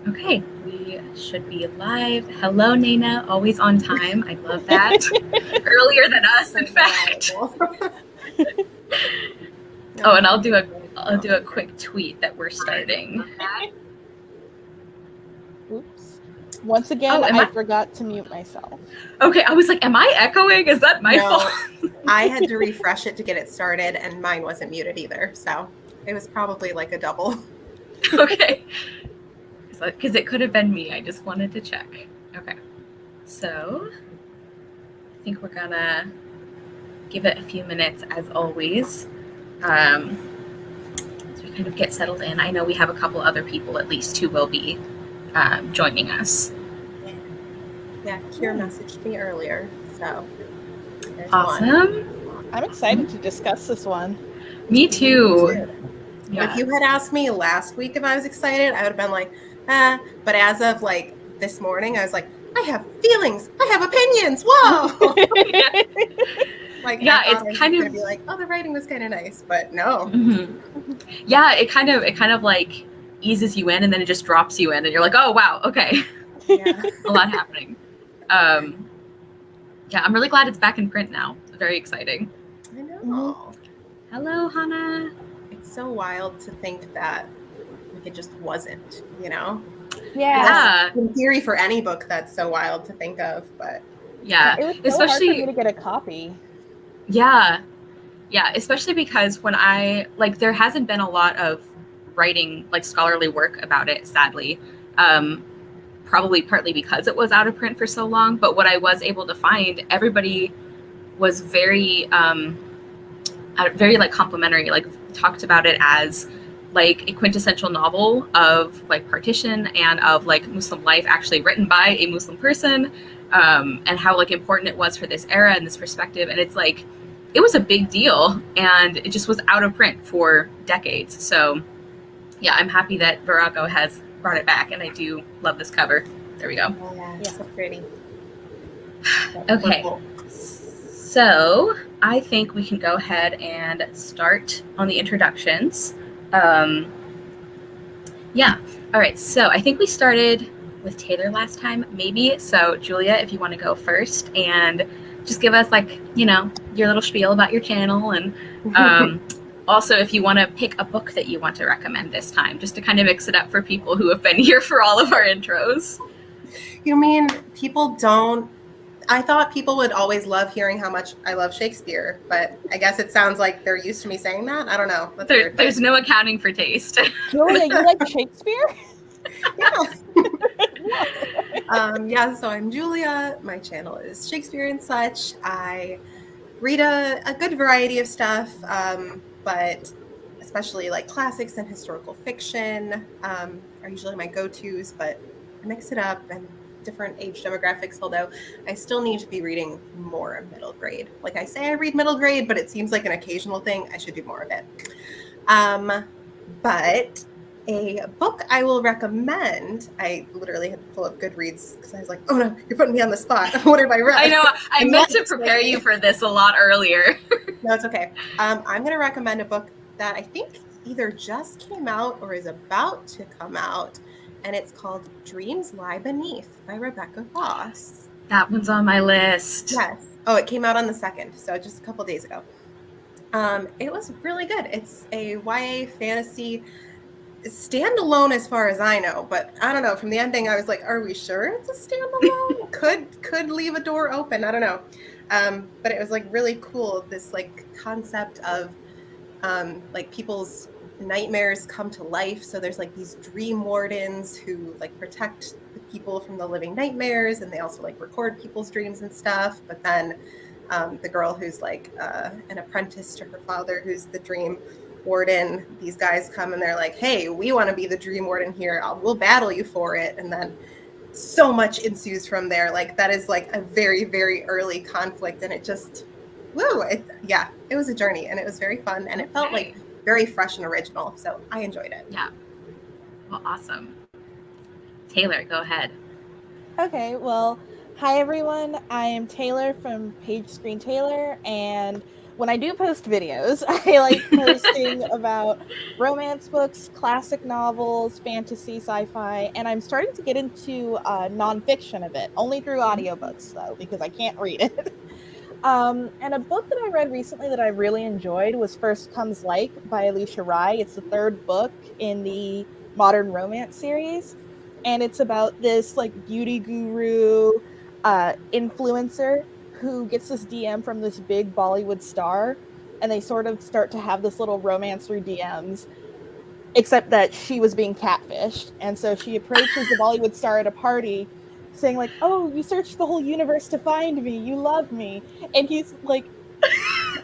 Okay, we should be live. Hello, Nana, always on time. I love that. Earlier than us, in fact. Oh, and I'll do a quick tweet that we're starting. Oops. Once again, I forgot to mute myself. Okay, I was like, am I echoing? Is that my fault? I had to refresh it to get it started, and mine wasn't muted either. So it was probably like a double. Okay. Because it could have been me. I just wanted to check. Okay. So I think we're going to give it a few minutes as always. So we kind of get settled in. I know we have a couple other people at least who will be joining us. Yeah, Kira messaged me earlier. So awesome. I'm excited to discuss this one. Me too. Yeah. If you had asked me last week if I was excited, I would have been like, but as of like this morning, I was like, I have feelings, I have opinions. Whoa. It's kind of gonna be like, oh, the writing was kind of nice, but no. Mm-hmm. Yeah, it kind of like eases you in, and then it just drops you in, and you're like, oh wow, okay. Yeah. A lot happening. Yeah, I'm really glad it's back in print now. Very exciting. I know. Mm-hmm. Hello, Hannah. It's so wild to think that it just wasn't, you know? Yeah. In theory, for any book, that's so wild to think of, but yeah, it was so especially hard for me to get a copy. Yeah, especially because when there hasn't been a lot of writing, like scholarly work about it, sadly. Probably partly because it was out of print for so long. But what I was able to find, everybody was very like complimentary, like talked about it as like a quintessential novel of like partition and of like Muslim life, actually written by a Muslim person, and how like important it was for this era and this perspective. And it's like, it was a big deal, and it just was out of print for decades. So yeah, I'm happy that Virago has brought it back, and I do love this cover. There we go. Yeah, so pretty. Okay, so I think we can go ahead and start on the introductions. Yeah, all right, so I think we started with Taylor last time, maybe. So Julia, if you want to go first and just give us like, your little spiel about your channel, and also if you want to pick a book that you want to recommend this time, just to kind of mix it up for people who have been here for all of our intros. You mean people don't? I thought people would always love hearing how much I love Shakespeare, but I guess it sounds like they're used to me saying that. I don't know. There's no accounting for taste. Julia, you like Shakespeare? Yeah. So I'm Julia. My channel is Shakespeare and Such. I read a good variety of stuff, but especially like classics and historical fiction are usually my go-tos, but I mix it up and different age demographics, although I still need to be reading more middle grade. Like I say I read middle grade, but it seems like an occasional thing. I should do more of it. But a book I will recommend, I literally had to pull up Goodreads because I was like, oh no, you're putting me on the spot. What have I read? I know, I meant to prepare you for this a lot earlier. No, it's okay. I'm going to recommend a book that I think either just came out or is about to come out, and it's called Dreams Lie Beneath by Rebecca Ross. That one's on my list. Yes. Oh, it came out on the 2nd, so just a couple days ago. It was really good. It's a YA fantasy standalone as far as I know, but I don't know. From the ending, I was like, are we sure it's a standalone? could leave a door open. I don't know. But it was like really cool. This like concept of like people's nightmares come to life. So there's like these dream wardens who like protect the people from the living nightmares, and they also like record people's dreams and stuff. But then the girl who's like an apprentice to her father, who's the dream warden, these guys come and they're like, hey, we want to be the dream warden here. We'll battle you for it. And then so much ensues from there. Like that is like a very, very early conflict, and it just, it was a journey, and it was very fun, and it felt like very fresh and original. So I enjoyed it. Yeah. Well, awesome. Taylor, go ahead. Okay, well, hi everyone. I am Taylor from Page Screen Taylor, and when I do post videos, I like posting about romance books, classic novels, fantasy, sci-fi, and I'm starting to get into nonfiction a bit, only through audiobooks though, because I can't read it. And a book that I read recently that I really enjoyed was First Comes Like by Alicia Rai. It's the third book in the modern romance series, and it's about this like beauty guru influencer who gets this DM from this big Bollywood star, and they sort of start to have this little romance through DMs, except that she was being catfished. And so she approaches the Bollywood star at a party saying like, "Oh, you searched the whole universe to find me. You love me." And he's like,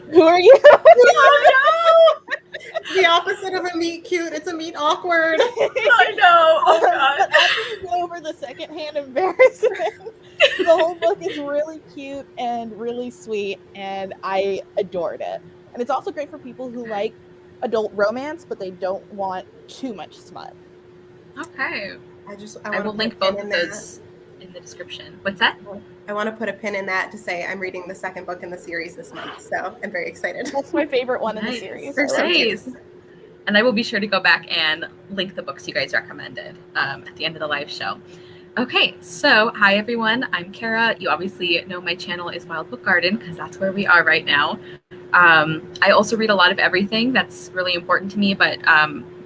"Who are you?" Oh no! The opposite of a meet cute, it's a meet awkward. I know. Oh god. But after you get over the secondhand embarrassment, the whole book is really cute and really sweet, and I adored it. And it's also great for people who like adult romance, but they don't want too much smut. Okay. I will link both of those in the description. What's that? I want to put a pin in that to say I'm reading the second book in the series this month, so I'm very excited. That's my favorite one in the series. Nice. And I will be sure to go back and link the books you guys recommended at the end of the live show. Okay, so hi everyone, I'm Kara. You obviously know my channel is Wild Book Garden because that's where we are right now. I also read a lot of everything. That's really important to me, but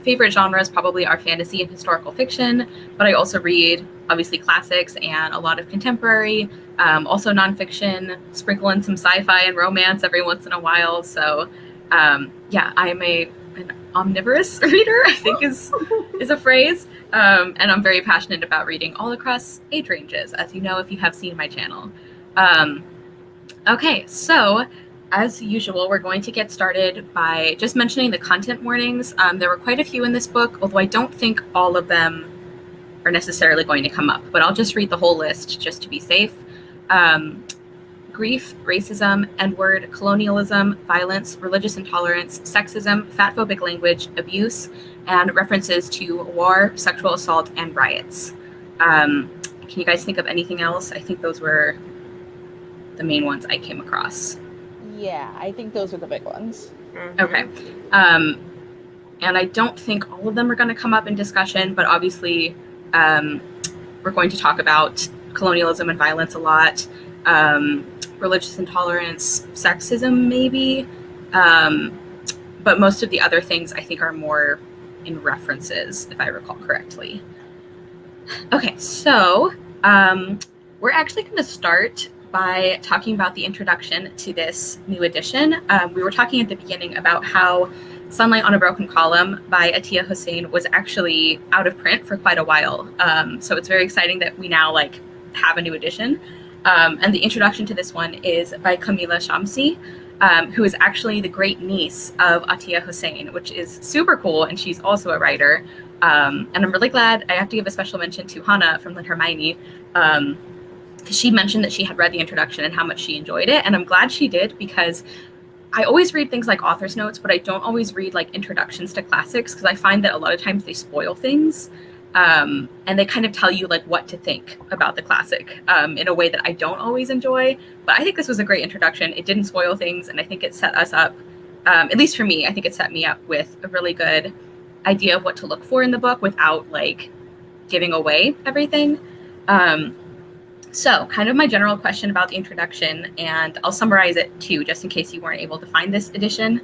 favorite genres probably are fantasy and historical fiction, but I also read obviously classics and a lot of contemporary, also nonfiction, sprinkle in some sci-fi and romance every once in a while. So yeah, I'm an omnivorous reader, I think is a phrase. And I'm very passionate about reading all across age ranges, as you know if you have seen my channel. Okay, so as usual, we're going to get started by just mentioning the content warnings. There were quite a few in this book, although I don't think all of them are necessarily going to come up, but I'll just read the whole list just to be safe. Grief, racism, N-word, colonialism, violence, religious intolerance, sexism, fatphobic language, abuse, and references to war, sexual assault, and riots. Can you guys think of anything else? I think those were the main ones I came across. Yeah, I think those are the big ones. Okay. And I don't think all of them are going to come up in discussion, but obviously we're going to talk about colonialism and violence a lot, religious intolerance, sexism maybe, but most of the other things I think are more in references, if I recall correctly. Okay, so we're actually going to start by talking about the introduction to this new edition. We were talking at the beginning about how Sunlight on a Broken Column by Attia Hosain was actually out of print for quite a while. So it's very exciting that we now have a new edition. And the introduction to this one is by Kamila Shamsi, who is actually the great niece of Attia Hosain, which is super cool. And she's also a writer. And I'm really glad. I have to give a special mention to Hannah from Lit Hermione, because she mentioned that she had read the introduction and how much she enjoyed it. And I'm glad she did, because I always read things like author's notes, but I don't always read introductions to classics, because I find that a lot of times they spoil things. And they kind of tell you what to think about the classic in a way that I don't always enjoy. But I think this was a great introduction. It didn't spoil things, and I think it set us up, at least for me, I think it set me up with a really good idea of what to look for in the book without giving away everything. So kind of my general question about the introduction, and I'll summarize it too, just in case you weren't able to find this edition.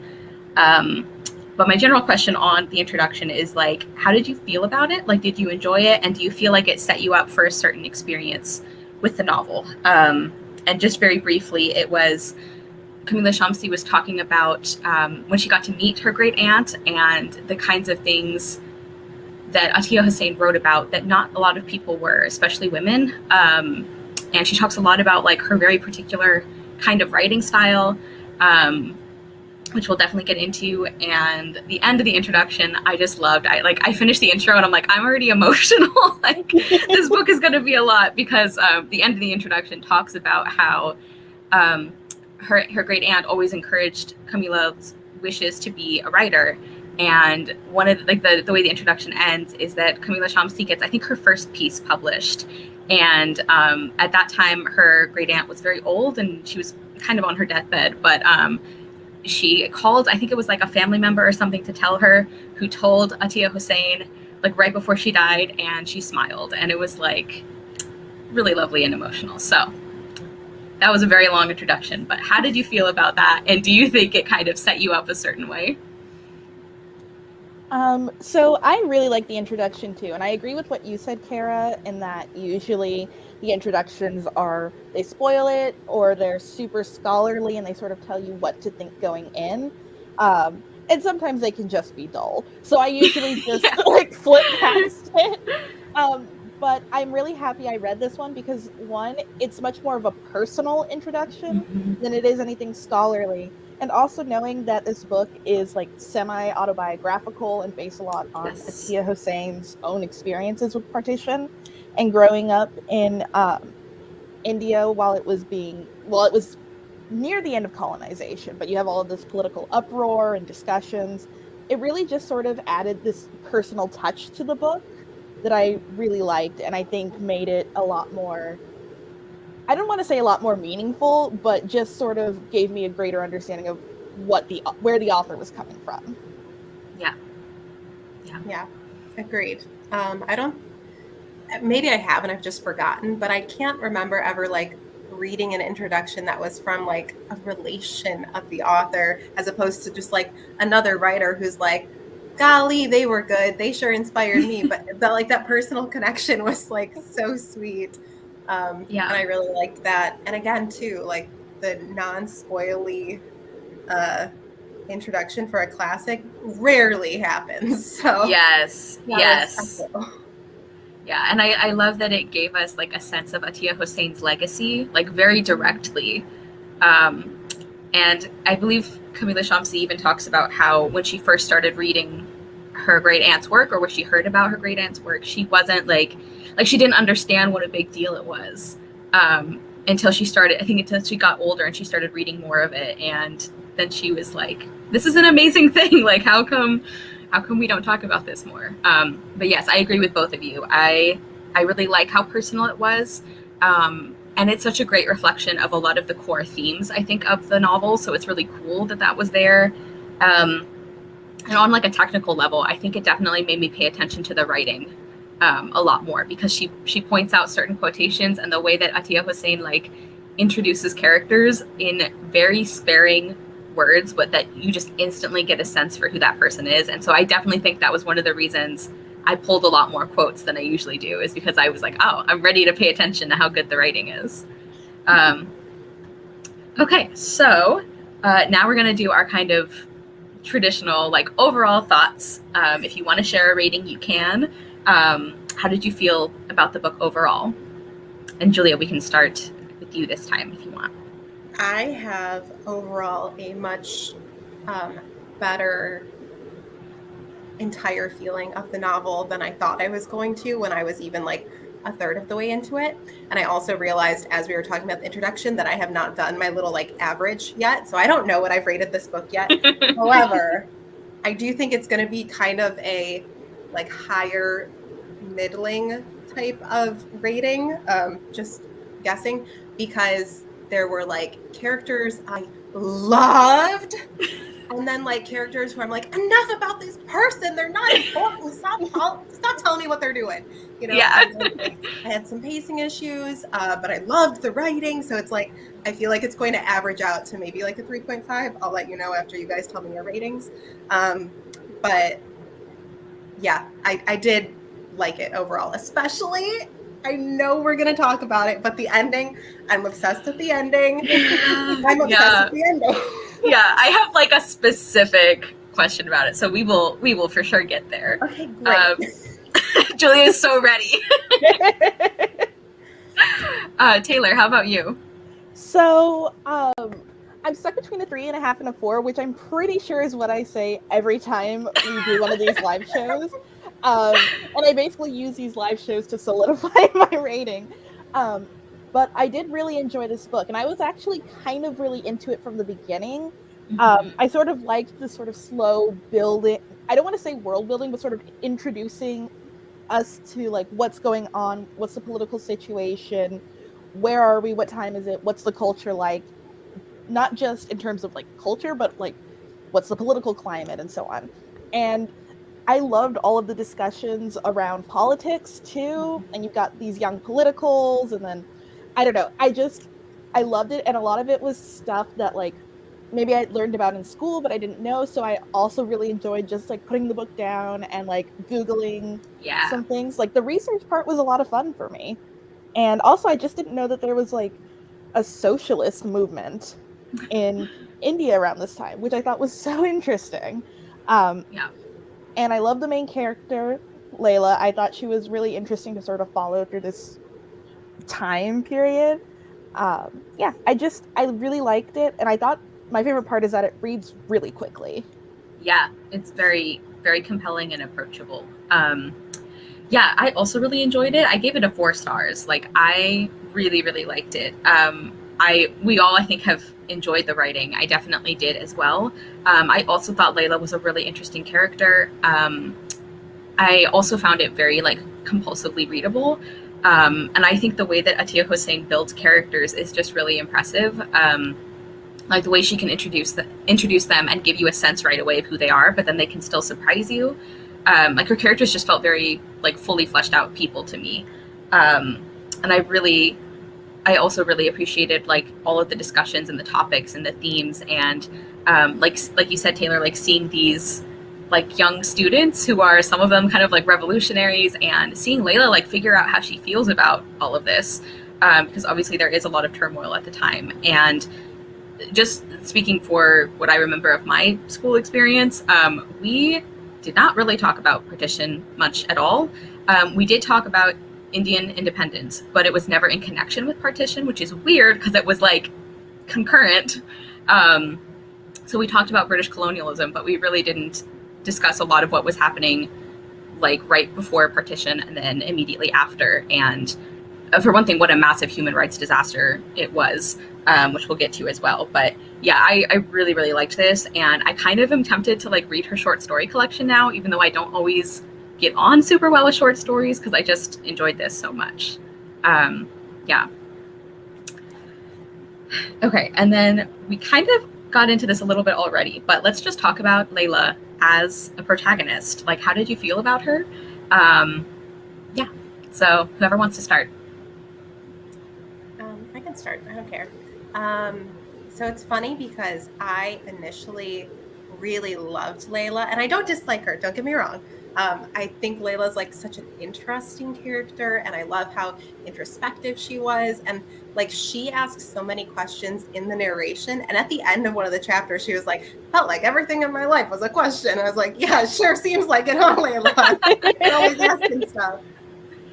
But my general question on the introduction is how did you feel about it? Did you enjoy it? And do you feel like it set you up for a certain experience with the novel? And just very briefly, it was Kamila Shamsi was talking about when she got to meet her great aunt and the kinds of things that Attia Hosain wrote about that not a lot of people were, especially women. And she talks a lot about her very particular kind of writing style, which we'll definitely get into. And the end of the introduction, I just loved. I finished the intro and I'm I'm already emotional. This book is going to be a lot, because the end of the introduction talks about how her great aunt always encouraged Camila's wishes to be a writer. And one of the way the introduction ends is that Kamila Shamsi gets, I think, her first piece published. And at that time, her great aunt was very old and she was kind of on her deathbed. But she called, I think it was like a family member or something, to tell her, who told Attia Hosain like right before she died, and she smiled, and it was like really lovely and emotional. So that was a very long introduction, but how did you feel about that? And do you think it kind of set you up a certain way? So I really like the introduction too, and I agree with what you said, Kara, in that usually the introductions they spoil it, or they're super scholarly and they sort of tell you what to think going in. And sometimes they can just be dull. So I usually just like flip past it. But I'm really happy I read this one because, one, it's much more of a personal introduction than it is anything scholarly. And also knowing that this book is like semi-autobiographical and based a lot on Attia Hosain's own experiences with partition and growing up in India while it was near the end of colonization, but you have all of this political uproar and discussions. It really just sort of added this personal touch to the book that I really liked, and I think made it a lot more, I don't want to say a lot more meaningful, but just sort of gave me a greater understanding of where the author was coming from. Yeah, agreed. Maybe I have and I've just forgotten, but I can't remember ever like reading an introduction that was from like a relation of the author, as opposed to just like another writer who's like, golly, they were good, they sure inspired me. But that personal connection was like so sweet. And I really liked that. And again too, like the non-spoily introduction for a classic rarely happens. So yes. Yeah, and I love that it gave us like a sense of Attia Hosain's legacy, like very directly. And I believe Camilla Shamsi even talks about how when she first started reading her great aunt's work, or when she heard about her great aunt's work, she wasn't like she didn't understand what a big deal it was until she got older and she started reading more of it. And then she was like, this is an amazing thing. Like, how come we don't talk about this more? But yes, I agree with both of you. I really like how personal it was. And it's such a great reflection of a lot of the core themes, I think, of the novel. So it's really cool that was there. And on like a technical level, I think it definitely made me pay attention to the writing a lot more, because she points out certain quotations and the way that Attia Hosain like introduces characters in very sparing words, but that you just instantly get a sense for who that person is. And so I definitely think that was one of the reasons I pulled a lot more quotes than I usually do, is because I was like, oh, I'm ready to pay attention to how good the writing is. Okay, so now we're going to do our kind of traditional like overall thoughts. If you want to share a rating, you can. How did you feel about the book overall? And Julia, we can start with you this time if you want. I have overall a much better entire feeling of the novel than I thought I was going to when I was even like a third of the way into it. And I also realized as we were talking about the introduction that I have not done my little like average yet. So I don't know what I've rated this book yet. However, I do think it's going to be kind of a like higher middling type of rating, just guessing, because there were like characters I loved, and then like characters who I'm like, enough about this person, they're not important, stop telling me what they're doing, you know. Yeah. Then, like, I had some pacing issues, but I loved the writing, so it's like I feel like it's going to average out to maybe like a 3.5. I'll let you know after you guys tell me your ratings. But yeah, I did like it overall, especially, I know we're going to talk about it, but the ending, I'm obsessed with the ending. I'm obsessed with the ending. Yeah, I have like a specific question about it, so we will for sure get there. Okay, great. Julia is so ready. Taylor, how about you? So, I'm stuck between a 3.5 and a 4, which I'm pretty sure is what I say every time we do one of these live shows. And I basically use these live shows to solidify my rating. But I did really enjoy this book, and I was actually kind of really into it from the beginning. I sort of liked the sort of slow building. I don't want to say world building, but sort of introducing us to like what's going on, what's the political situation, where are we, what time is it, what's the culture like. not just in terms of like culture, but like what's the political climate and so on. And I loved all of the discussions around politics too. And you've got these young politicals, and then I don't know. I loved it, and a lot of it was stuff that like maybe I learned about in school, but I didn't know. So I also really enjoyed just like putting the book down and like Googling some things. Like the research part was a lot of fun for me. And also I just didn't know that there was like a socialist movement in India around this time, which I thought was so interesting. And I love the main character, Layla. I thought she was really interesting to sort of follow through this time period. I really liked it, and I thought my favorite part is that it reads really quickly. Yeah, it's very, very compelling and approachable. I also really enjoyed it. I gave it a 4 stars. Like, I really, really liked it. We all, I think, have enjoyed the writing. I definitely did as well. I also thought Layla was a really interesting character. I also found it very like compulsively readable. And I think the way that Attia Hosain builds characters is just really impressive. Like the way she can introduce them and give you a sense right away of who they are, but then they can still surprise you. Like her characters just felt very like fully fleshed out people to me. And I also really appreciated like all of the discussions and the topics and the themes, and like you said, Taylor, like seeing these like young students who are some of them kind of like revolutionaries, and seeing Layla like figure out how she feels about all of this, because obviously there is a lot of turmoil at the time. And just speaking for what I remember of my school experience, we did not really talk about partition much at all. We did talk about Indian independence, but it was never in connection with partition, which is weird because it was like concurrent. So we talked about British colonialism, but we really didn't discuss a lot of what was happening like right before partition and then immediately after. And for one thing, what a massive human rights disaster it was, which we'll get to as well. But yeah, I really, really liked this. And I kind of am tempted to like read her short story collection now, even though I don't always get on super well with short stories, because I just enjoyed this so much. Okay, and then we kind of got into this a little bit already, but let's just talk about Layla as a protagonist. Like, how did you feel about her? So whoever wants to start. I can start. I don't care. So it's funny because I initially really loved Layla, and I don't dislike her, don't get me wrong. I think Layla's like such an interesting character, and I love how introspective she was, and like she asks so many questions in the narration. And at the end of one of the chapters, she was like, "Felt like everything in my life was a question." I was like, "Yeah, sure seems like it, huh, Layla?" You're always asking stuff.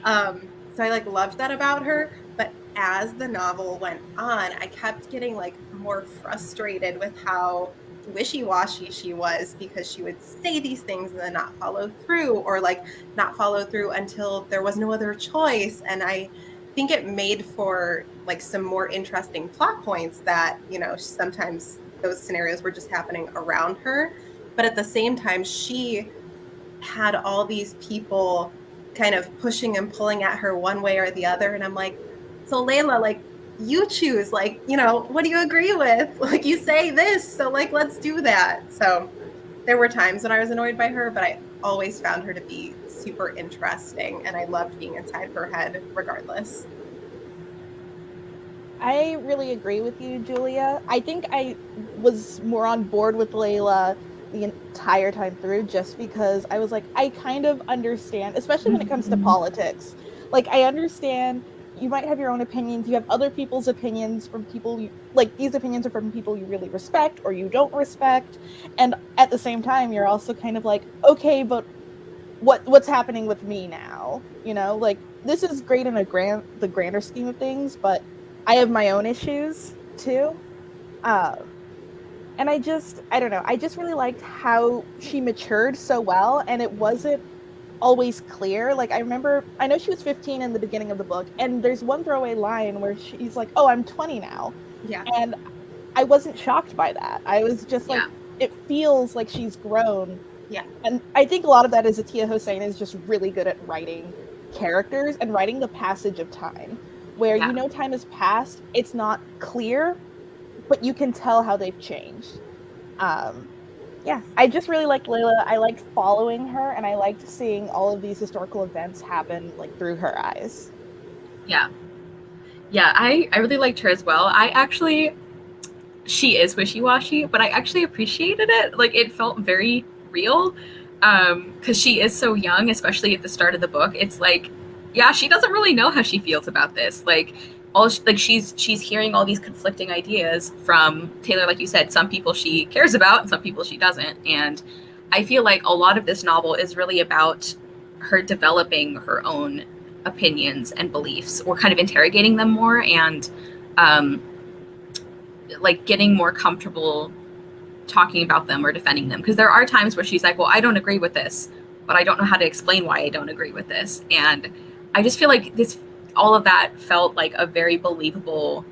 So I like loved that about her. But as the novel went on, I kept getting like more frustrated with how wishy-washy she was, because she would say these things and then not follow through, or like not follow through until there was no other choice. And I think it made for like some more interesting plot points that, you know, sometimes those scenarios were just happening around her. But at the same time, she had all these people kind of pushing and pulling at her one way or the other. And I'm like, so Layla, like, you choose, like, you know, what do you agree with? Like, you say this, so like, let's do that. So there were times when I was annoyed by her, but I always found her to be super interesting, and I loved being inside her head regardless. I really agree with you, Julia. I think I was more on board with Layla the entire time through, just because I was like, I kind of understand, especially when it comes to politics. Like, I understand you might have your own opinions, you have other people's opinions from people you like, these opinions are from people you really respect or you don't respect, and at the same time you're also kind of like, okay, but what's happening with me now? You know, like, this is great in the grander scheme of things, but I have my own issues too. And I don't know, I just really liked how she matured so well, and it wasn't always clear. Like, I know she was 15 in the beginning of the book, and there's one throwaway line where she's like, "Oh, I'm 20 now." Yeah. And I wasn't shocked by that. I was just like, it feels like she's grown. Yeah. And I think a lot of that is Attia Hosain is just really good at writing characters and writing the passage of time, where you know time has passed. It's not clear, but you can tell how they've changed. Yeah, I just really liked Layla. I liked following her, and I liked seeing all of these historical events happen like through her eyes. Yeah. Yeah, I really liked her as well. She is wishy-washy, but I actually appreciated it. Like, it felt very real, because she is so young, especially at the start of the book. It's like, yeah, she doesn't really know how she feels about this. Like, she's hearing all these conflicting ideas from Taylor. Like you said, some people she cares about and some people she doesn't. And I feel like a lot of this novel is really about her developing her own opinions and beliefs, or kind of interrogating them more, and um, like getting more comfortable talking about them or defending them. Because there are times where she's like, well, I don't agree with this, but I don't know how to explain why I don't agree with this. And I just feel like all of that felt like a very believable,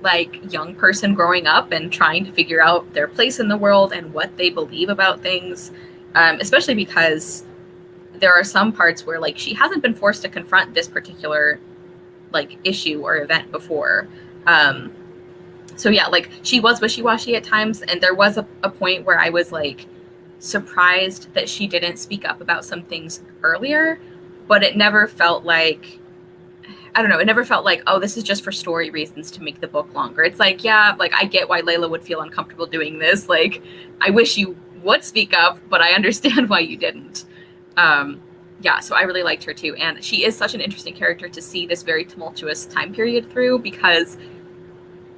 like, young person growing up and trying to figure out their place in the world and what they believe about things. Especially because there are some parts where, like, she hasn't been forced to confront this particular, like, issue or event before. So yeah, like, she was wishy-washy at times, and there was a point where I was like surprised that she didn't speak up about some things earlier, but it never felt like, I don't know, it never felt like, oh, this is just for story reasons to make the book longer. It's like, yeah, like, I get why Layla would feel uncomfortable doing this. Like, I wish you would speak up, but I understand why you didn't. Yeah, so I really liked her too. And she is such an interesting character to see this very tumultuous time period through, because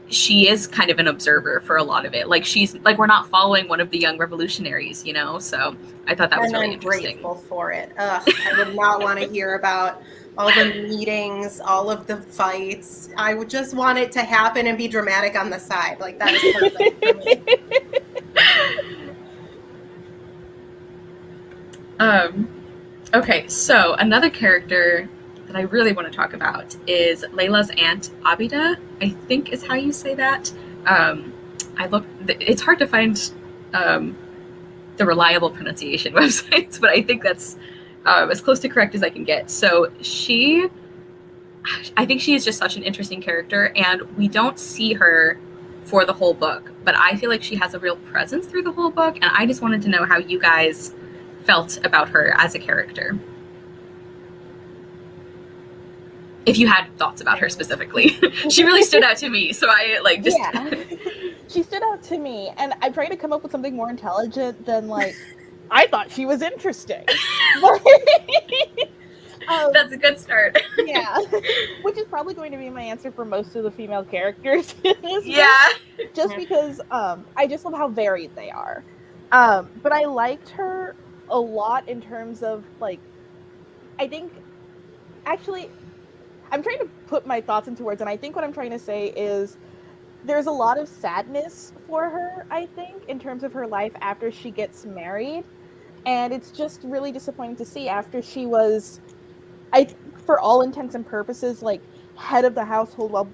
she is kind of an observer for a lot of it. Like, she's like, we're not following one of the young revolutionaries, you know? So I thought that was really interesting. Grateful for it. Ugh, I would not want to hear about all the meetings, all of the fights. I would just want it to happen and be dramatic on the side. Like, that is perfect for me. Okay, so another character that I really want to talk about is Layla's aunt Abida, I think is how you say that. It's hard to find the reliable pronunciation websites, but I think that's as close to correct as I can get. So I think she is just such an interesting character, and we don't see her for the whole book, but I feel like she has a real presence through the whole book, and I just wanted to know how you guys felt about her as a character. If you had thoughts about her specifically. She really stood out to me, so I like just Yeah. She stood out to me, and I'm trying to come up with something more intelligent than, like, I thought she was interesting. That's a good start. Yeah, which is probably going to be my answer for most of the female characters in this Yeah. book, just because I just love how varied they are. But I liked her a lot in terms of, like, I think, actually, I'm trying to put my thoughts into words, and I think what I'm trying to say is there's a lot of sadness for her, I think, in terms of her life after she gets married. And it's just really disappointing to see after she was, for all intents and purposes, like, head of the household while,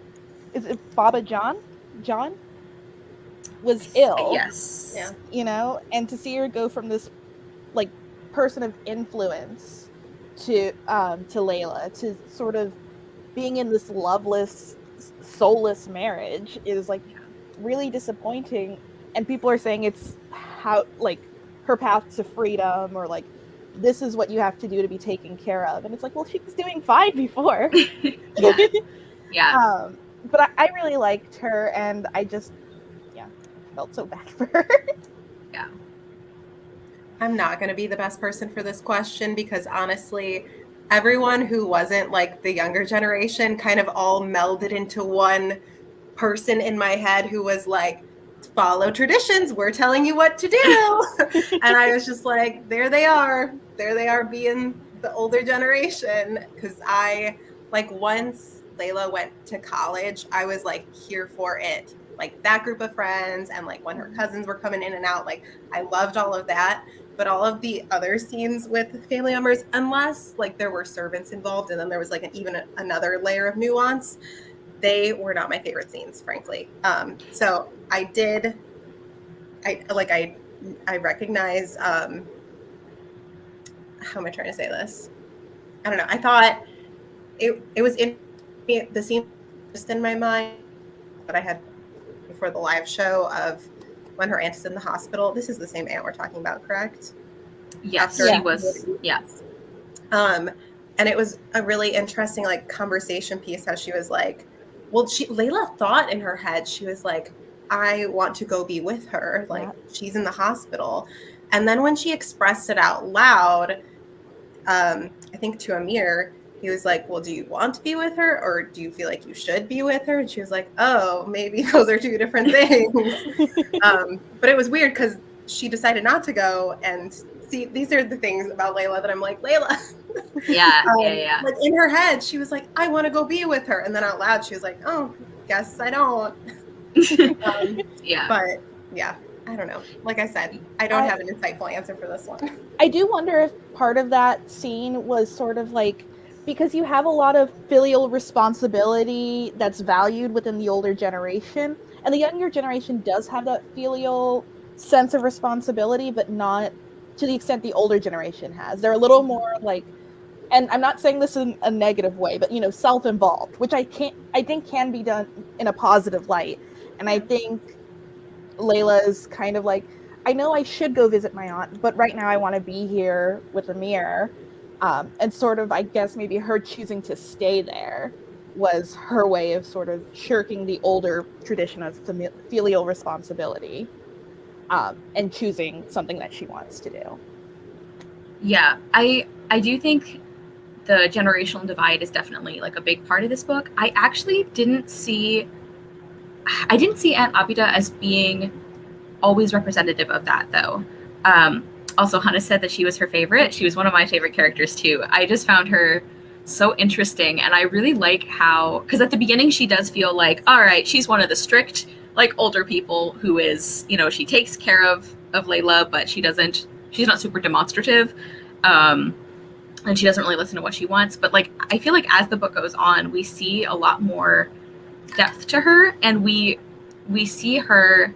is it Baba John? John? Was ill. Yes. Yeah. You know, and to see her go from this, like, person of influence to Layla, to sort of being in this loveless, soulless marriage is, like, really disappointing. And people are saying it's how, like, her path to freedom, or, like, this is what you have to do to be taken care of. And it's like, well, she was doing fine before. Yeah. But I really liked her, and I just, felt so bad for her. Yeah. I'm not going to be the best person for this question, because honestly, everyone who wasn't like the younger generation kind of all melded into one person in my head who was like, follow traditions, we're telling you what to do. And I was just like, there they are being the older generation. Because I, like, once Layla went to college, I was like here for it. Like, that group of friends, and like when her cousins were coming in and out, like, I loved all of that. But all of the other scenes with family members, unless like there were servants involved and then there was like even another layer of nuance, they were not my favorite scenes, frankly. So I recognize, how am I trying to say this? I don't know. I thought it was in the scene just in my mind, that I had before the live show of when her aunt is in the hospital. This is the same aunt we're talking about, correct? Yes, After she was. Yes. And it was a really interesting like conversation piece how she was like, well, Layla thought in her head, she was like, I want to go be with her. Like she's in the hospital. And then when she expressed it out loud, I think to Amir, he was like, well, do you want to be with her or do you feel like you should be with her? And she was like, oh, maybe those are two different things. But it was weird because she decided not to go. And see, these are the things about Layla that I'm like, Layla. Yeah. Like in her head, she was like, I want to go be with her. And then out loud, she was like, oh, guess I don't. Yeah. But yeah, I don't know. Like I said, I don't have an insightful answer for this one. I do wonder if part of that scene was sort of like, because you have a lot of filial responsibility that's valued within the older generation, and the younger generation does have that filial sense of responsibility, but not to the extent the older generation has. They're a little more like, and I'm not saying this in a negative way, but self-involved, which I think can be done in a positive light. And I think Layla is kind of like, I know I should go visit my aunt, but right now I want to be here with Amir. And sort of, I guess maybe her choosing to stay there was her way of sort of shirking the older tradition of filial responsibility, and choosing something that she wants to do. Yeah, I do think the generational divide is definitely like a big part of this book. I actually didn't see Aunt Abida as being always representative of that, though. Also, Hannah said that she was her favorite. She was one of my favorite characters, too. I just found her so interesting, and I really like how, because at the beginning she does feel like, all right, she's one of the strict, like, older people who is, she takes care of Layla, but she's not super demonstrative, and she doesn't really listen to what she wants. But, like, I feel like as the book goes on, we see a lot more depth to her, and we see her.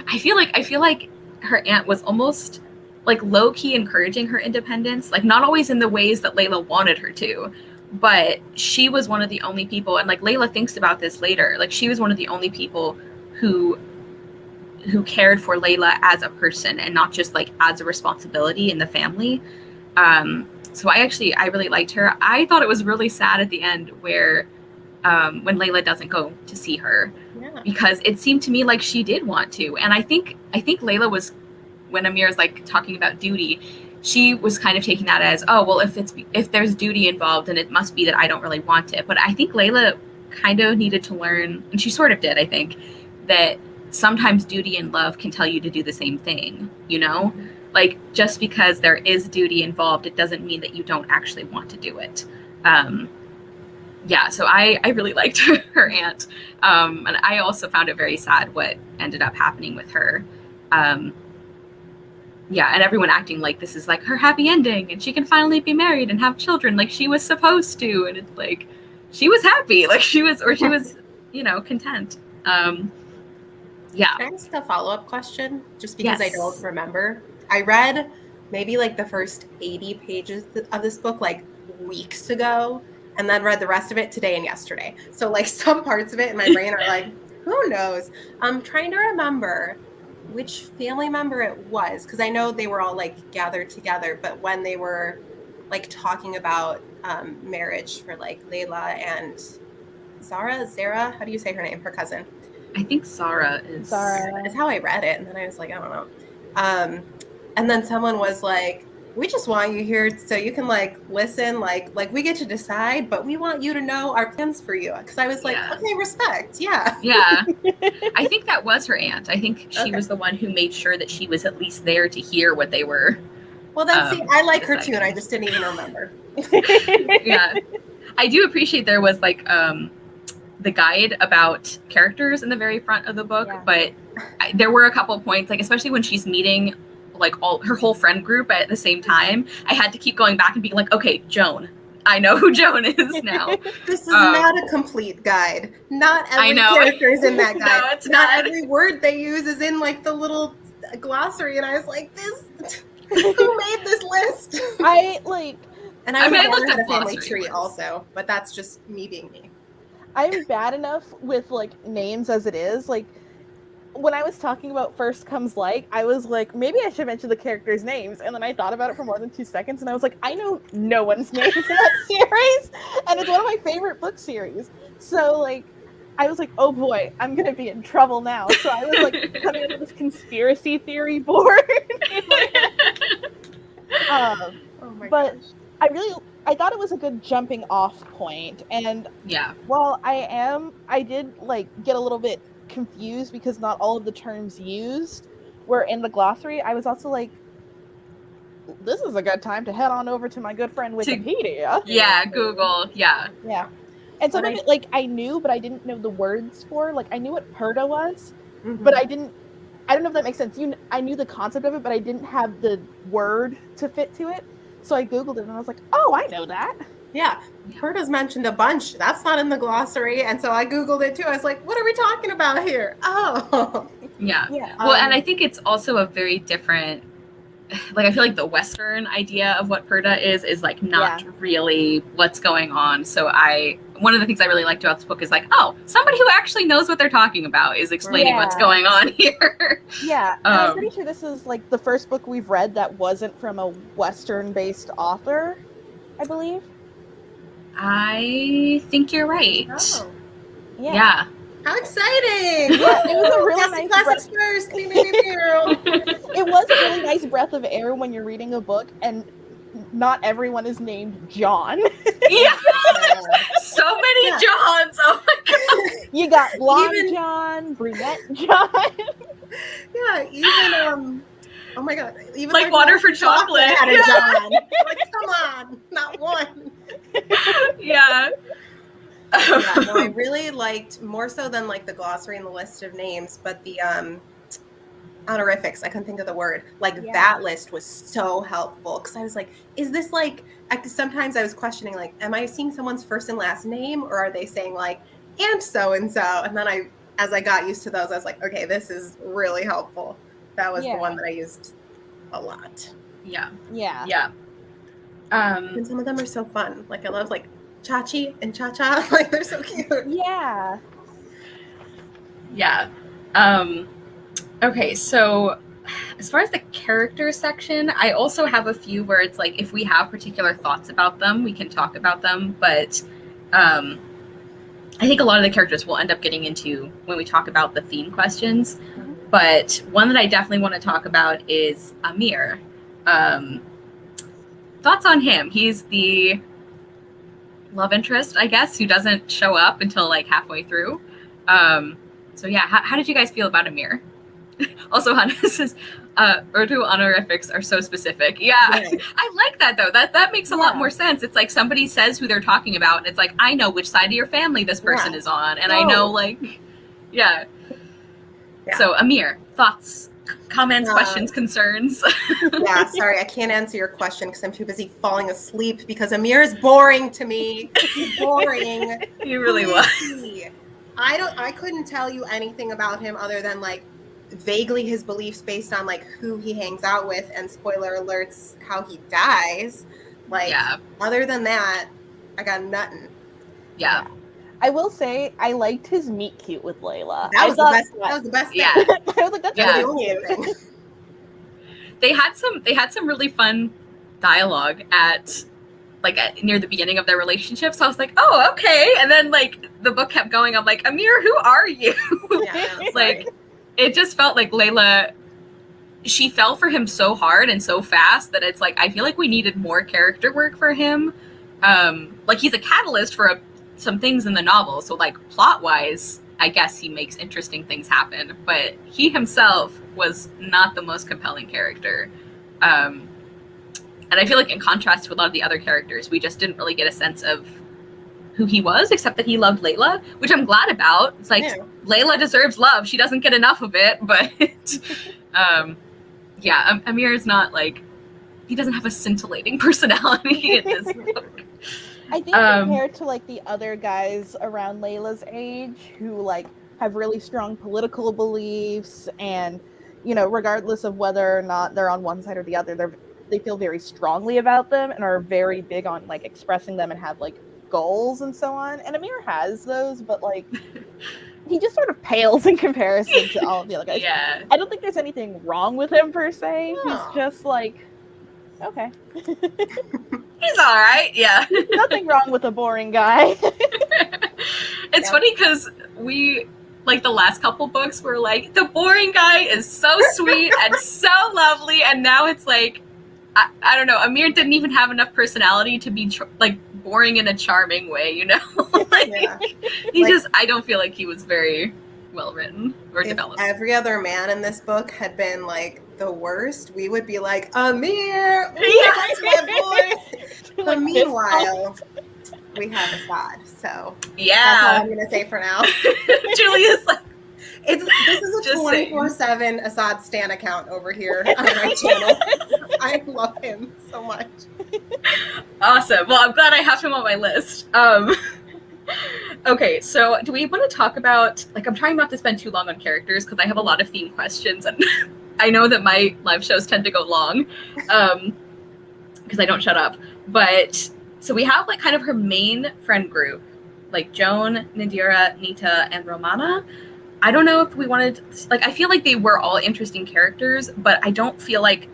I feel like her aunt was almost like low-key encouraging her independence, like not always in the ways that Layla wanted her to, but she was one of the only people, and like Layla thinks about this later, like she was one of the only people who cared for Layla as a person and not just like as a responsibility in the family. So I really liked her. I thought it was really sad at the end where when Layla doesn't go to see her, because it seemed to me like she did want to. And I think Layla was, when Amir's like talking about duty, she was kind of taking that as, oh, well, if there's duty involved, then it must be that I don't really want it. But I think Layla kind of needed to learn, and she sort of did, I think, that sometimes duty and love can tell you to do the same thing, Like, just because there is duty involved, it doesn't mean that you don't actually want to do it. So I really liked her aunt. And I also found it very sad what ended up happening with her. And everyone acting like this is like her happy ending and she can finally be married and have children like she was supposed to. And it's like, she was happy, like she was content. Can I ask a follow-up question? Just because I don't remember. I read maybe like the first 80 pages of this book like weeks ago, and then read the rest of it today and yesterday. So like some parts of it in my brain are like, who knows? I'm trying to remember which family member it was, because I know they were all like gathered together, but when they were like talking about marriage for like Layla and Zara, how do you say her name? Her cousin. I think Zara is how I read it, and then I was like, I don't know. And then someone was like, we just want you here so you can like listen, like we get to decide, but we want you to know our plans for you. Because I was like, okay, respect, yeah. I think that was her aunt. I think she was the one who made sure that she was at least there to hear what they were. Well, then see, I like her too, and I just didn't even remember. I do appreciate there was like the guide about characters in the very front of the book, but there were a couple of points, like especially when she's meeting like all her whole friend group at the same time, I had to keep going back and being like, okay, Joan, I know who Joan is now. This is not a complete guide. Not every character is in that guide. No, it's not every word they use is in like the little glossary, and I was like, who made this list? And I looked at a family tree also, but that's just me being me. I'm bad enough with like names as it is. Like when I was talking about First Comes Like, I was like, maybe I should mention the characters' names. And then I thought about it for more than 2 seconds, and I was like, I know no one's names in that series, and it's one of my favorite book series. So like, I was like, oh boy, I'm gonna be in trouble now. So I was like coming up with this conspiracy theory board. Oh my But gosh. I thought it was a good jumping off point. And Yeah. while I did like get a little bit confused because not all of the terms used were in the glossary, I was also like, this is a good time to head on over to my good friend Wikipedia. Yeah, Google. Yeah. Yeah. And some of it like I knew, but I didn't know the words for. Like I knew what Perda was, but I don't know if that makes sense. I knew the concept of it, but I didn't have the word to fit to it. So I Googled it and I was like, oh, I know that. Yeah, Perda's mentioned a bunch. That's not in the glossary. And so I Googled it too. I was like, what are we talking about here? Oh. Yeah. Yeah. Well, and I think it's also a very different, like, I feel like the Western idea of what Perda is like not really what's going on. So one of the things I really liked about this book is like, oh, somebody who actually knows what they're talking about is explaining what's going on here. Yeah. And I'm pretty sure this is like the first book we've read that wasn't from a Western-based author, I believe. I think you're right. Oh. Yeah. How exciting! Yeah, it was a really nice breath. First. It was a really nice breath of air when you're reading a book and not everyone is named John. Yeah. So many Johns. Oh my god. You got blonde John, brunette John. Yeah, even oh my god, even like Water for Chocolate had a John. Like, come on, not one. Yeah. Yeah, no, I really liked, more so than like the glossary and the list of names, but the honorifics, I couldn't think of the word, like that list was so helpful because I was like, is this like, sometimes I was questioning like, am I seeing someone's first and last name or are they saying like and so and then as I got used to those, I was like, okay, this is really helpful. That was the one that I used a lot. Yeah. And some of them are so fun. Like I love like Chachi and Cha-Cha. Like they're so cute. Yeah. Okay, so as far as the character section, I also have a few where it's like if we have particular thoughts about them, we can talk about them. But I think a lot of the characters we'll end up getting into when we talk about the theme questions. Mm-hmm. But one that I definitely want to talk about is Amir. Thoughts on him? He's the love interest, I guess, who doesn't show up until like halfway through. So yeah, how did you guys feel about Amir? Also, Hannah says Urdu honorifics are so specific. Yeah, I like that though. That makes a lot more sense. It's like somebody says who they're talking about, and it's like I know which side of your family this person is on, and I know like, So Amir, thoughts, comments, questions, concerns? Yeah, sorry, I can't answer your question because I'm too busy falling asleep because Amir is boring to me. He's boring. He really was. I couldn't tell you anything about him other than like vaguely his beliefs based on like who he hangs out with and spoiler alerts how he dies. Like other than that, I got nothing. Yeah. I will say I liked his meet cute with Layla. That was the best thing. Yeah. I was like, that's really cute. They had some really fun dialogue near the beginning of their relationship. So I was like, oh, okay. And then like the book kept going. I'm like, Amir, who are you? Like it just felt like Layla, she fell for him so hard and so fast that it's like I feel like we needed more character work for him. Like he's a catalyst for some things in the novel. So like plot wise, I guess he makes interesting things happen, but he himself was not the most compelling character. And I feel like in contrast to a lot of the other characters, we just didn't really get a sense of who he was, except that he loved Layla, which I'm glad about. It's like Layla deserves love. She doesn't get enough of it, but Amir is not like, he doesn't have a scintillating personality in this book. I think compared to like the other guys around Layla's age who like have really strong political beliefs and, you know, regardless of whether or not they're on one side or the other, they feel very strongly about them and are very big on like expressing them and have like goals and so on. And Amir has those, but like he just sort of pales in comparison to all of the other guys. Yeah. I don't think there's anything wrong with him per se. No. He's just like, okay. He's all right. Yeah. Nothing wrong with a boring guy. It's funny because we, like, the last couple books were like, the boring guy is so sweet and so lovely, and now it's like, I don't know, Amir didn't even have enough personality to be like boring in a charming way, you know? Like, Yeah. he Like- just, I don't feel like he was very well written or If developed. every other man in this book had been like the worst, we would be like, Amir, Yeah. that's my boy. But Like, meanwhile, we have Assad. So that's all Yeah. I'm gonna say for now. Julia's like, This is a Just saying. 24/7 Assad stan account over here on my channel. I love him so much. awesome. Well, I'm glad I have him on my list. Okay, so do we want to talk about, like, I'm trying not to spend too long on characters because I have a lot of theme questions, and I know that my live shows tend to go long because I don't shut up. But so we have like kind of her main friend group, like Joan, Nadira, Nita, and Romana. I don't know if we wanted, like, I feel like they were all interesting characters, but I don't feel like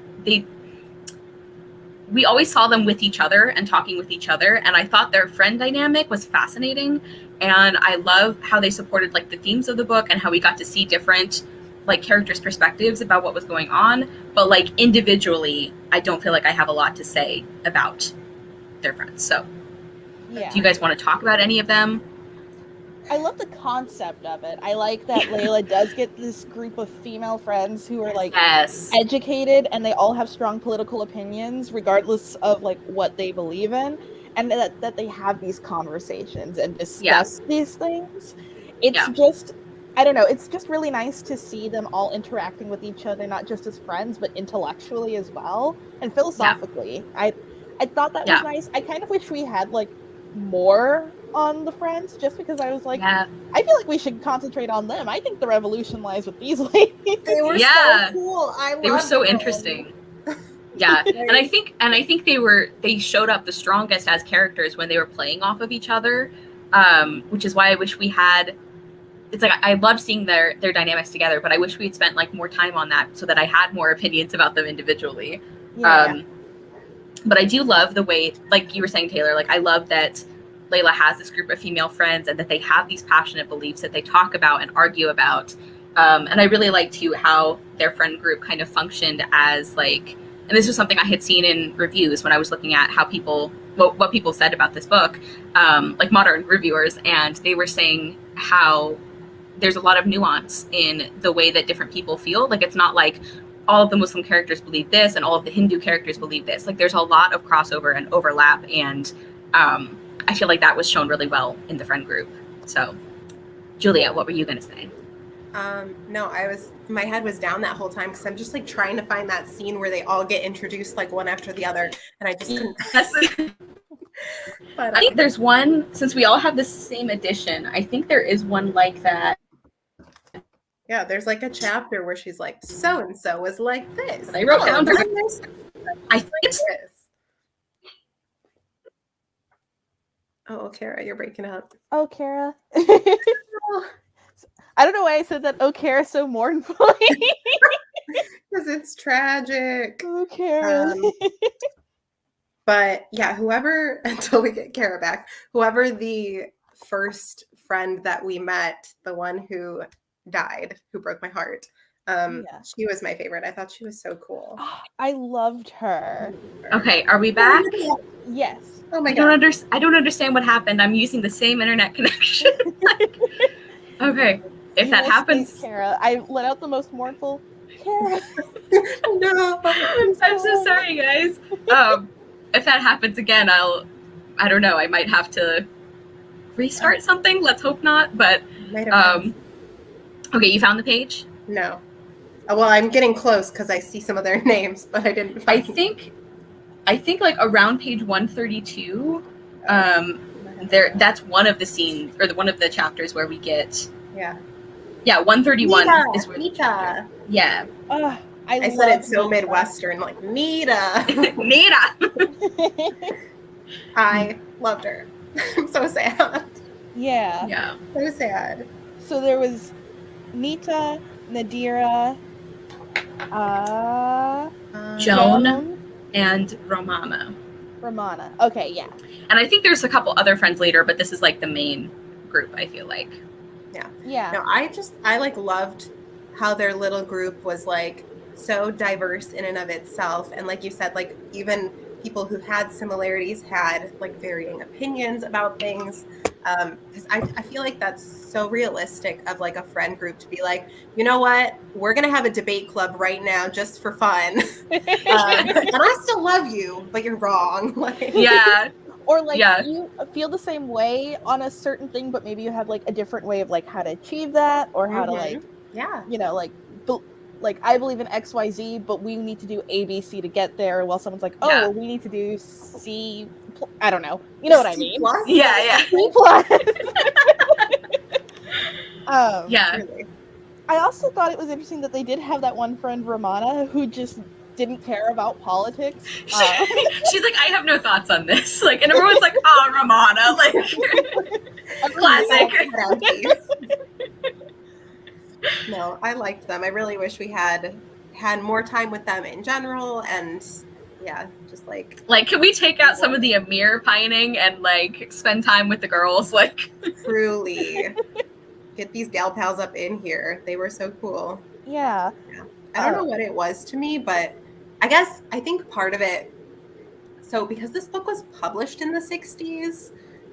we always saw them with each other and talking with each other, and I thought their friend dynamic was fascinating, and I love how they supported like the themes of the book and how we got to see different like characters' perspectives about what was going on, but like individually, I don't feel like I have a lot to say about their friends. So Yeah. do you guys want to talk about any of them? I love the concept of it. I like that Layla does get this group of female friends who are like Yes. educated and they all have strong political opinions regardless of like what they believe in, and that they have these conversations and discuss these things. It's just, I don't know, it's just really nice to see them all interacting with each other, not just as friends but intellectually as well and philosophically. I thought that was nice. I kind of wish we had like more on the friends, just because I was like, I feel like we should concentrate on them. I think the revolution lies with these ladies. They were so cool. They were so them. interesting. Yeah, and I think they showed up the strongest as characters when they were playing off of each other, which is why I wish we had. It's like I love seeing their dynamics together, but I wish we had spent like more time on that so that I had more opinions about them individually. Yeah. But I do love the way, like you were saying, Taylor, like I love that Layla has this group of female friends and that they have these passionate beliefs that they talk about and argue about. And I really like too how their friend group kind of functioned as like, and this was something I had seen in reviews when I was looking at how people, what people said about this book, like modern reviewers, and they were saying how there's a lot of nuance in the way that different people feel. Like it's not like all of the Muslim characters believe this and all of the Hindu characters believe this. Like there's a lot of crossover and overlap, and I feel like that was shown really well in the friend group. So, Julia, what were you going to say? No, my head was down that whole time because I'm just like trying to find that scene where they all get introduced like one after the other, and I just couldn't. But I think there's one, since we all have the same edition, I think there is one like that. Yeah, there's like a chapter where she's like, so and so was like this. I wrote down. I think it's. Oh, Kara, you're breaking up. Oh, Kara. I don't know why I said that. Oh, Kara, so mournfully. Because it's tragic. Oh, Kara. But yeah, whoever, until we get Kara back, whoever the first friend that we met, the one who died, who broke my heart, she was my favorite. I thought she was so cool. I loved her. Okay, are we back? Yes. Oh my god. I don't understand what happened. I'm using the same internet connection. Okay, if that happens, Kara, I let out the most mournful. Kara. No. I'm so sorry, guys. If that happens again, I don't know. I might have to restart something. Let's hope not. But okay, you found the page? No. Well, I'm getting close because I see some of their names, but I didn't find I think like around page 132, that's one of the scenes or one of the chapters where we get 131 Nita, is where Nita. Yeah. I said it so Midwestern, like Nita. Nita. I loved her. I'm so sad. Yeah. Yeah. So sad. So there was Nita, Nadira, Joan. And Romana. Romana. Okay, yeah. And I think there's a couple other friends later, but this is like the main group, I feel like. Yeah. No, I like loved how their little group was like so diverse in and of itself. And like you said, like even people who had similarities had like varying opinions about things. Because I feel like that's so realistic of like a friend group to be like, you know what, we're gonna have a debate club right now just for fun. And I still love you, but you're wrong. Like, Yeah. Or like Yeah. you feel the same way on a certain thing, but maybe you have like a different way of like how to achieve that, or how to like, yeah, you know, like I believe in XYZ, but we need to do ABC to get there. While someone's like, oh, Yeah. well, we need to do C. I don't know. You know what I C mean? plus? Yeah. C plus. Yeah. Really. I also thought it was interesting that they did have that one friend, Romana, who just didn't care about politics. She's like, I have no thoughts on this. Like, and everyone's like, oh, Romana. Like, classic. No, I liked them. I really wish we had more time with them in general. And yeah, just like can we take out some of the Amir pining and like spend time with the girls? Like, truly get these gal pals up in here. They were so cool. Yeah. I don't know what it was to me, but I think part of it, so because this book was published in the 60s,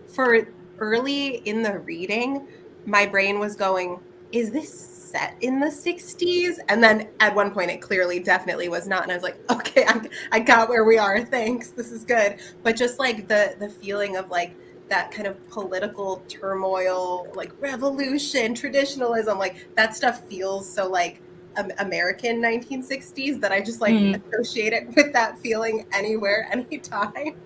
for early in the reading, my brain was going, is this set in the 60s? And then at one point it clearly definitely was not. And I was like, okay, I got where we are. Thanks. This is good. But just like the feeling of like that kind of political turmoil, like revolution, traditionalism, like that stuff feels so like American 1960s that I just like associate it with that feeling anywhere, anytime.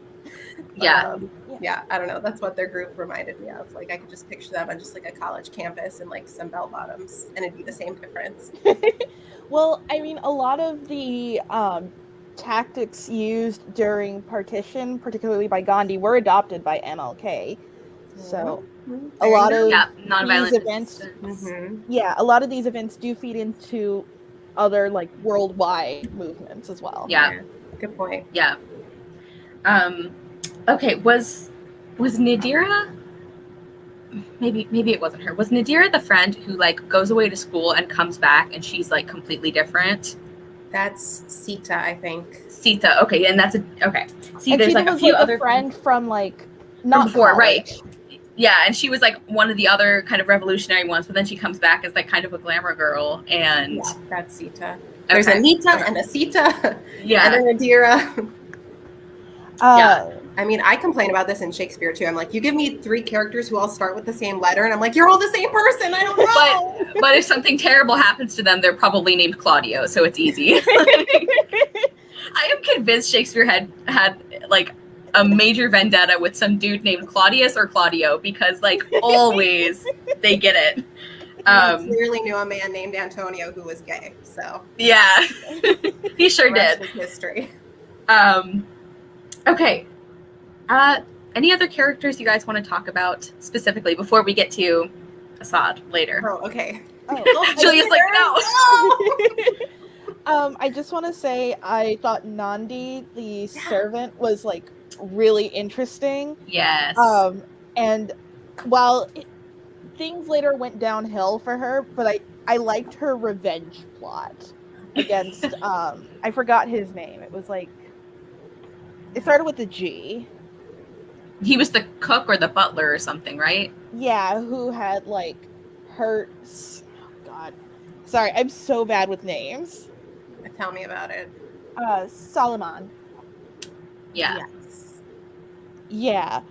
Yeah. Yeah, I don't know. That's what their group reminded me of. Like I could just picture them on just like a college campus and like some bell bottoms, and it'd be the same difference. Well, I mean, a lot of the tactics used during partition, particularly by Gandhi, were adopted by MLK. So a lot of nonviolent these events, a lot of these events do feed into other like worldwide movements as well. Yeah. Good point. Yeah. Okay, was Nadira? Maybe it wasn't her. Was Nadira the friend who like goes away to school and comes back and she's like completely different? That's Sita, I think. Sita. Okay, and that's okay. See, and there's like a few other friend from like not from before, college. right? Yeah, and she was like one of the other kind of revolutionary ones, but then she comes back as like kind of a glamour girl, and that's Sita. There's a Nita and a Sita. Yeah, and then Nadira. Yeah. I mean, I complain about this in Shakespeare too. I'm like, you give me 3 characters who all start with the same letter, and I'm like, you're all the same person. I don't know. But if something terrible happens to them, they're probably named Claudio, so it's easy. I am convinced Shakespeare had like a major vendetta with some dude named Claudius or Claudio, because like always they get it. I clearly knew a man named Antonio who was gay. So yeah, he sure did. History. Okay. Any other characters you guys want to talk about specifically before we get to Assad later? Oh, okay. Julia's like, no. I just want to say I thought Nandi, the servant, was like really interesting. Yes. And while things later went downhill for her, but I liked her revenge plot against I forgot his name. It was like it started with a G. He was the cook or the butler or something, right? Yeah, who had like hurt. Oh God, sorry, I'm so bad with names. Tell me about it. Solomon. Yeah. Yes. Yeah.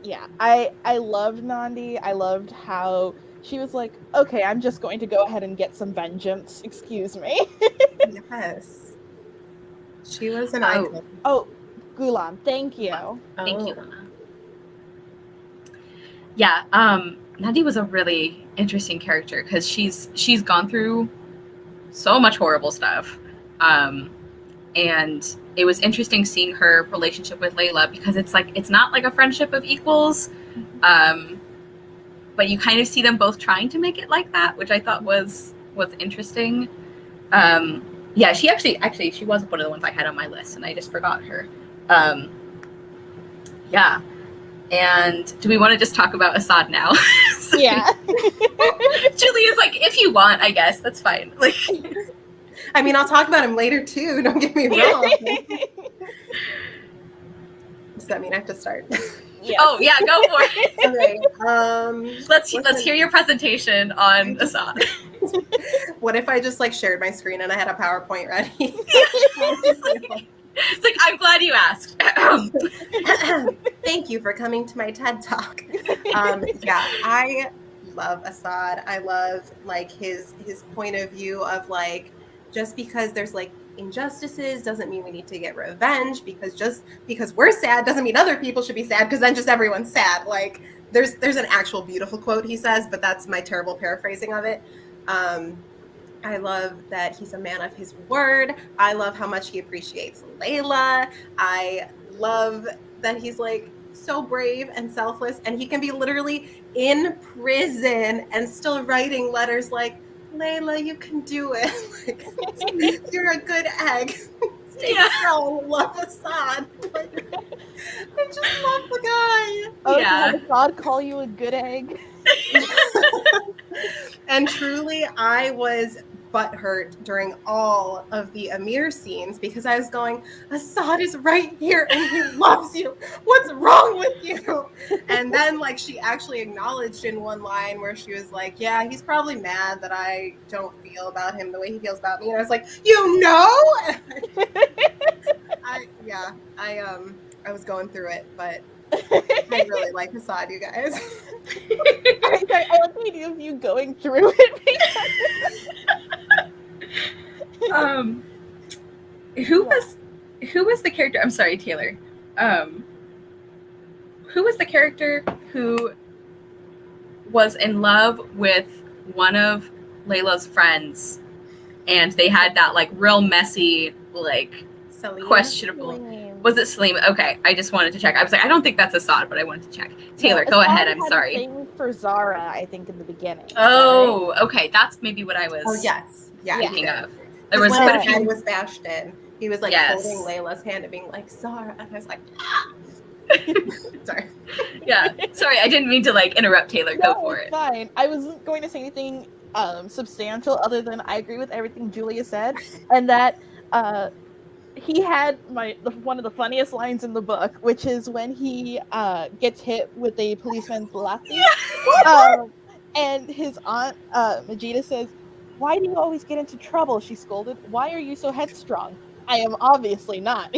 Yeah. I loved Nandi. I loved how she was like, okay, I'm just going to go ahead and get some vengeance. Excuse me. Yes. She was an icon. Oh, Gulam, thank you. Thank you, Lana. Yeah, Nandi was a really interesting character because she's gone through so much horrible stuff. and it was interesting seeing her relationship with Layla, because it's not like a friendship of equals, but you kind of see them both trying to make it like that, which I thought was interesting. Yeah, she actually she was one of the ones I had on my list, and I just forgot her. Yeah. And do we want to just talk about Assad now? Yeah. Julie is like, if you want, I guess that's fine. Like, I mean, I'll talk about him later too. Don't get me wrong. Does that mean I have to start? Yes. oh yeah, go for it. Okay. Let's hear your presentation on Assad. What if I just like shared my screen and I had a PowerPoint ready? It's like, I'm glad you asked. Thank you for coming to my TED Talk. Yeah, I love Assad. I love like his point of view of like, just because there's like injustices doesn't mean we need to get revenge, because just because we're sad doesn't mean other people should be sad, because then just everyone's sad. Like there's an actual beautiful quote he says, but that's my terrible paraphrasing of it. I love that he's a man of his word. I love how much he appreciates Layla. I love that he's like so brave and selfless, and he can be literally in prison and still writing letters like, Layla, you can do it. Like, you're a good egg. Stay strong. Love Assad. Like, I just love the guy. Oh, Yeah. did Assad call you a good egg? And truly, I was butthurt during all of the Amir scenes, because I was going, Assad is right here and he loves you. What's wrong with you? And then like she actually acknowledged in one line where she was like, yeah, he's probably mad that I don't feel about him the way he feels about me. And I was like, you know? I was going through it, but I really like Assad, you guys. I like the idea of you going through it. Who was the character? I'm sorry, Taylor. Who was the character who was in love with one of Layla's friends, and they had that like real messy, like Salim? questionable. Salim. Was it Salim? Okay, I just wanted to check. I was like, I don't think that's Assad, but I wanted to check. Taylor, go ahead. I'm Assad sorry. had a thing for Zara, I think, in the beginning. Oh, okay. That's maybe what I was. Oh yes, yeah. Thinking of. There There was when quite a his head few. was bashed in, he was like Yes. holding Layla's hand and being like, Zara, and I was like, sorry. Yeah. Sorry, I didn't mean to like interrupt Taylor. Go No, for it's it. fine. I wasn't going to say anything substantial other than I agree with everything Julia said, and that he had one of the funniest lines in the book, which is when he gets hit with a policeman's lathi. And his aunt Majida says, "Why do you always get into trouble?" She scolded. "Why are you so headstrong?" "I am obviously not."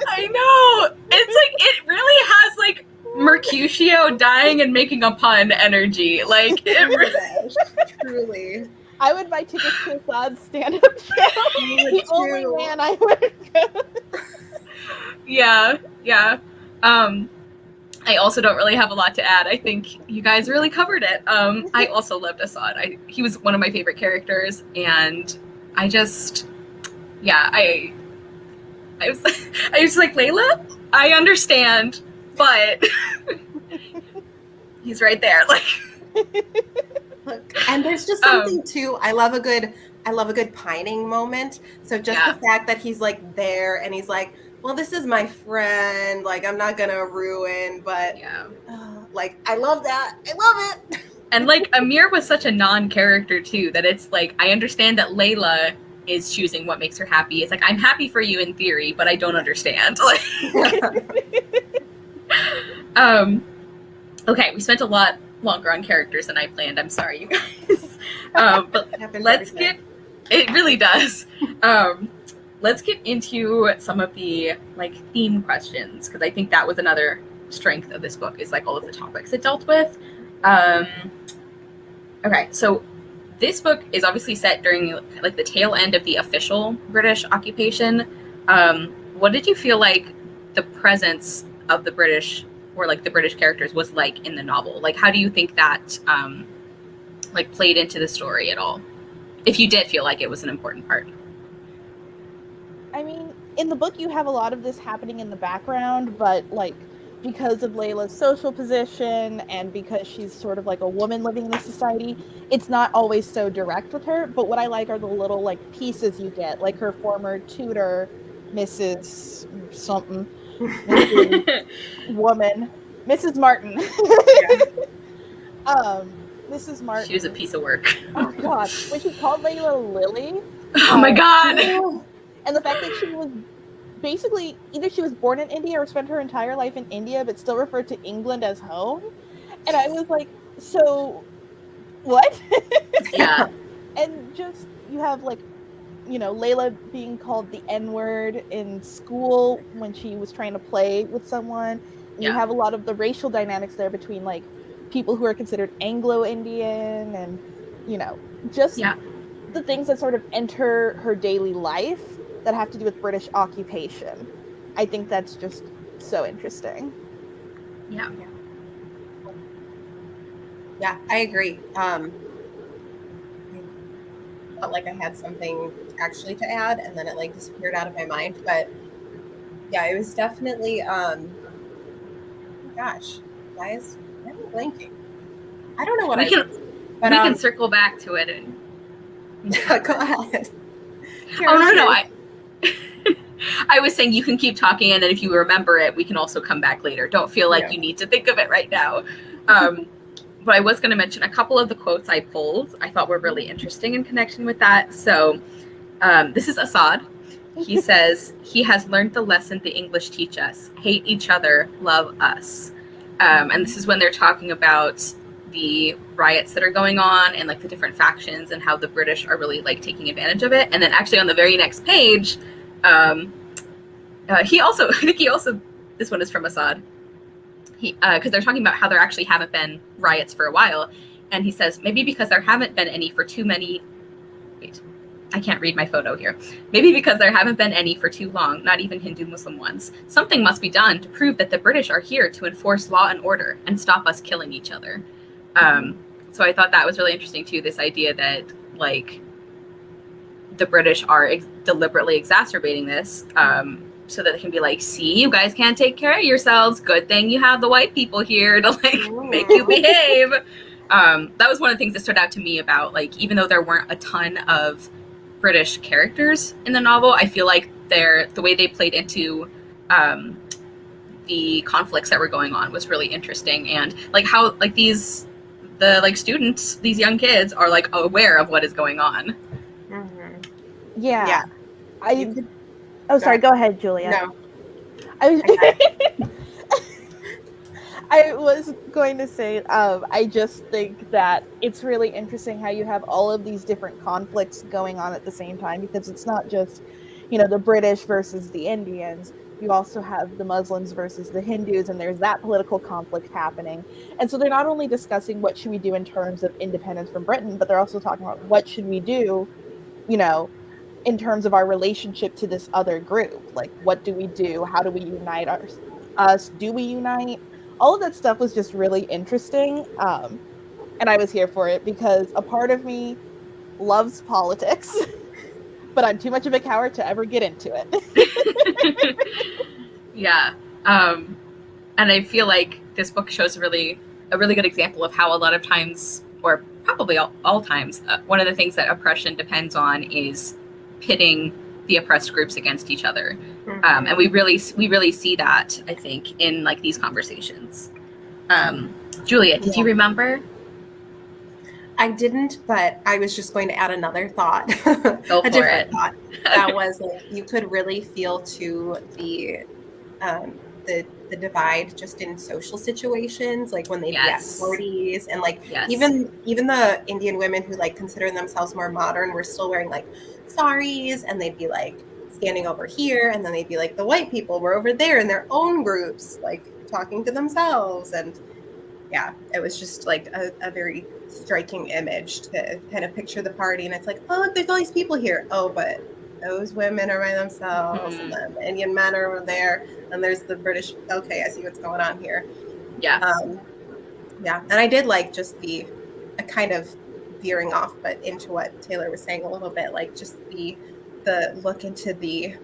I know. It's like it really has like Mercutio dying and making a pun energy. Like it really. Truly. I would buy tickets to Assad's stand-up show. The only man I would go. Yeah. I also don't really have a lot to add. I think you guys really covered it. I also loved Assad. He was one of my favorite characters, and I just, I was like, Layla, I understand, but he's right there. Like, look, and there's just something too. I love a good pining moment. So just the fact that he's like there and he's like, well, this is my friend. Like, I'm not gonna ruin, but like, I love that. I love it. And like Amir was such a non-character too, that it's like, I understand that Layla is choosing what makes her happy. It's like, I'm happy for you in theory, but I don't understand. Okay, we spent a lot longer on characters than I planned. I'm sorry, you guys. But let's get, it really does. Let's get into some of the like theme questions, because I think that was another strength of this book, is like all of the topics it dealt with. Okay, so this book is obviously set during like the tail end of the official British occupation. What did you feel like the presence of the British, or like the British characters, was like in the novel? Like, how do you think that like played into the story at all? if you did feel like it was an important part. I mean, in the book, you have a lot of this happening in the background, but like because of Layla's social position and because she's sort of like a woman living in this society, it's not always so direct with her. But what I like are the little like pieces you get, like her former tutor, Mrs. something, Mrs. woman, Mrs. Martin. Mrs. Martin. She was a piece of work. Oh God, when she called Layla Lily. Oh my God. And the fact that she was basically either she was born in India or spent her entire life in India, but still referred to England as home. And I was like, so what? Yeah. And just you have like, you know, Layla being called the N-word in school when she was trying to play with someone. And you have a lot of the racial dynamics there between like people who are considered Anglo-Indian and, you know, just the things that sort of enter her daily life that have to do with British occupation. I think that's just so interesting. Yeah. Yeah, I agree. I felt like I had something actually to add, and then it like disappeared out of my mind. But yeah, it was definitely. Oh gosh, guys, I'm blanking. I don't know what we can circle back to it. And... Go ahead. No. I was saying you can keep talking, and then if you remember it, we can also come back later. Don't feel like you need to think of it right now. But I was going to mention a couple of the quotes I pulled I thought were really interesting in connection with that. So this is Assad. He says, he has learned the lesson the English teach us. Hate each other, love us. And this is when they're talking about the riots that are going on and like the different factions and how the British are really like taking advantage of it. And then actually on the very next page, this one is from Assad. Because they're talking about how there actually haven't been riots for a while. And he says, maybe because there haven't been any for too many... Wait, I can't read my photo here. Maybe because there haven't been any for too long, not even Hindu-Muslim ones. Something must be done to prove that the British are here to enforce law and order and stop us killing each other. So I thought that was really interesting too, this idea that like the British are deliberately exacerbating this so that they can be like, see, you guys can't take care of yourselves. Good thing you have the white people here to like make you behave. That was one of the things that stood out to me about like, even though there weren't a ton of British characters in the novel, I feel like the way they played into the conflicts that were going on was really interesting. And like how like the students, these young kids are like aware of what is going on. Mm-hmm. Yeah. Sorry, go ahead, Julia. No. I was going to say, I just think that it's really interesting how you have all of these different conflicts going on at the same time, because it's not just, you know, the British versus the Indians. You also have the Muslims versus the Hindus, and there's that political conflict happening. And so they're not only discussing what should we do in terms of independence from Britain, but they're also talking about what should we do, you know, in terms of our relationship to this other group. Like, what do we do? How do we unite us? Do we unite? All of that stuff was just really interesting. And I was here for it because a part of me loves politics, but I'm too much of a coward to ever get into it. Yeah. And I feel like this book shows a really good example of how a lot of times, or probably all times, one of the things that oppression depends on is pitting the oppressed groups against each other. Mm-hmm. And we really see that, I think, in like these conversations. Julia, did you remember? I didn't, but I was just going to add another thought. Go for it. Thought. That was like, you could really feel to the divide just in social situations, like when they'd be at parties, and like even the Indian women who like consider themselves more modern were still wearing like saris, and they'd be like standing over here, and then they'd be like the white people were over there in their own groups, like talking to themselves. And yeah, it was just like a very striking image to kind of picture the party. And it's like, oh, look, there's all these people here. Oh, but those women are by themselves, and then the Indian men are over there, and there's the British. Okay, I see what's going on here. Yeah. Yeah. And I did like just a kind of veering off, but into what Taylor was saying a little bit, like just the look into the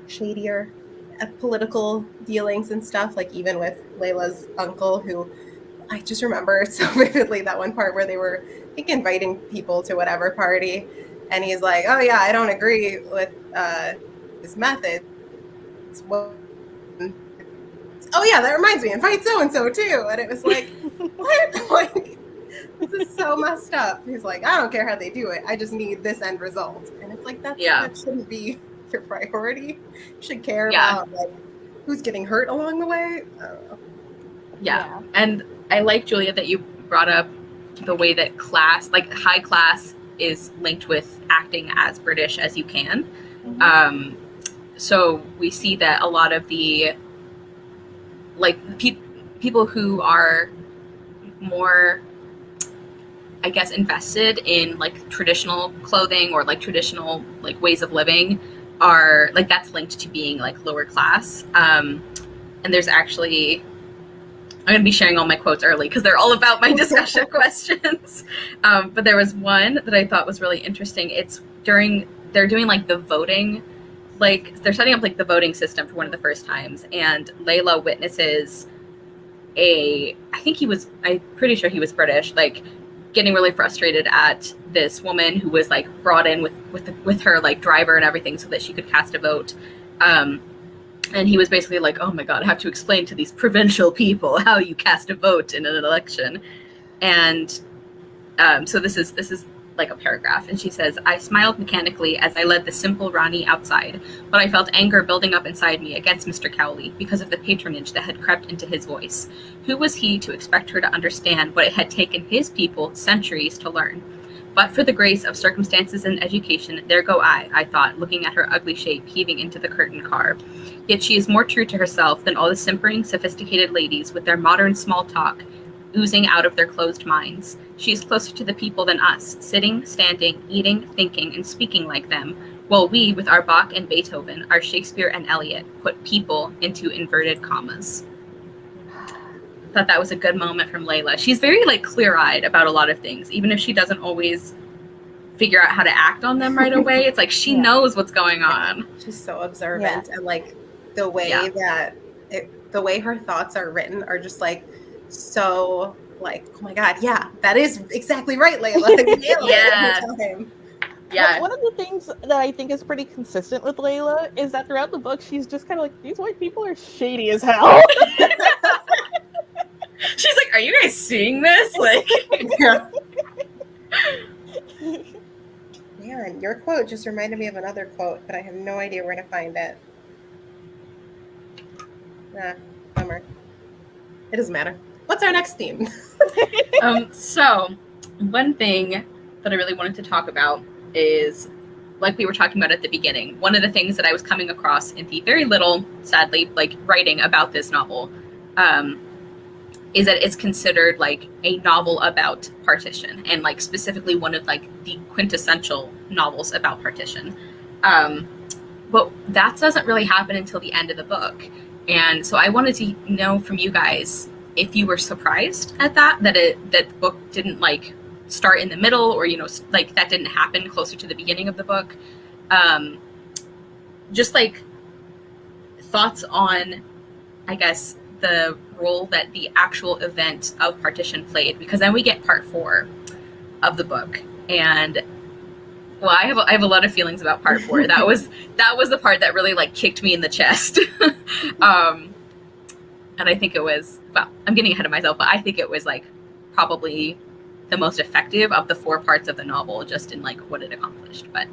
shadier political dealings and stuff, like even with Layla's uncle, who I just remember so vividly that one part where they were, I think, inviting people to whatever party, and he's like, oh yeah, I don't agree with his methods. Oh yeah, that reminds me, invite so-and-so too. And it was like, what? Like, this is so messed up. He's like, I don't care how they do it, I just need this end result. And it's like, that shouldn't be your priority. You should care about like who's getting hurt along the way. I don't know. Yeah. And I like, Julia, that you brought up the way that class, like high class, is linked with acting as British as you can. Mm-hmm. So we see that a lot of the like people who are more, I guess, invested in like traditional clothing or like traditional like ways of living are like, that's linked to being like lower class. And there's actually, I'm going to be sharing all my quotes early because they're all about my discussion questions. But there was one that I thought was really interesting. It's they're doing like the voting, like they're setting up like the voting system for one of the first times. And Layla witnesses I'm pretty sure he was British, like getting really frustrated at this woman who was like brought in with her like driver and everything so that she could cast a vote. And he was basically like, oh my God, I have to explain to these provincial people how you cast a vote in an election. And so this is like a paragraph. And she says, I smiled mechanically as I led the simple Ronnie outside, but I felt anger building up inside me against Mr. Cowley because of the patronage that had crept into his voice. Who was he to expect her to understand what it had taken his people centuries to learn? But for the grace of circumstances and education, there go I thought, looking at her ugly shape heaving into the curtained car. Yet she is more true to herself than all the simpering, sophisticated ladies with their modern small talk oozing out of their closed minds. She is closer to the people than us, sitting, standing, eating, thinking, and speaking like them, while we, with our Bach and Beethoven, our Shakespeare and Eliot, put people into inverted commas. Thought that was a good moment from Layla. She's very like clear-eyed about a lot of things, even if she doesn't always figure out how to act on them right away. It's like she knows what's going on. She's so observant, and like the way the way her thoughts are written are just like so like, oh my God, yeah, that is exactly right, Layla. Yeah. One of the things that I think is pretty consistent with Layla is that throughout the book, she's just kind of like, these white people are shady as hell. She's like, are you guys seeing this? Like, Man, your quote just reminded me of another quote, but I have no idea where to find it. Bummer. It doesn't matter. What's our next theme? So one thing that I really wanted to talk about is, like we were talking about at the beginning, one of the things that I was coming across in the very little, sadly, like writing about this novel, is that it's considered like a novel about partition, and like specifically one of like the quintessential novels about partition. But that doesn't really happen until the end of the book. And so I wanted to know from you guys if you were surprised at that the book didn't like start in the middle, or, you know, like that didn't happen closer to the beginning of the book. Just like thoughts on, I guess, the role that the actual event of partition played, because then we get part 4 of the book, and well, I have a lot of feelings about part 4. That was the part that really like kicked me in the chest. And I think it was, well, I'm getting ahead of myself, but I think it was like probably the most effective of the 4 parts of the novel, just in like what it accomplished. But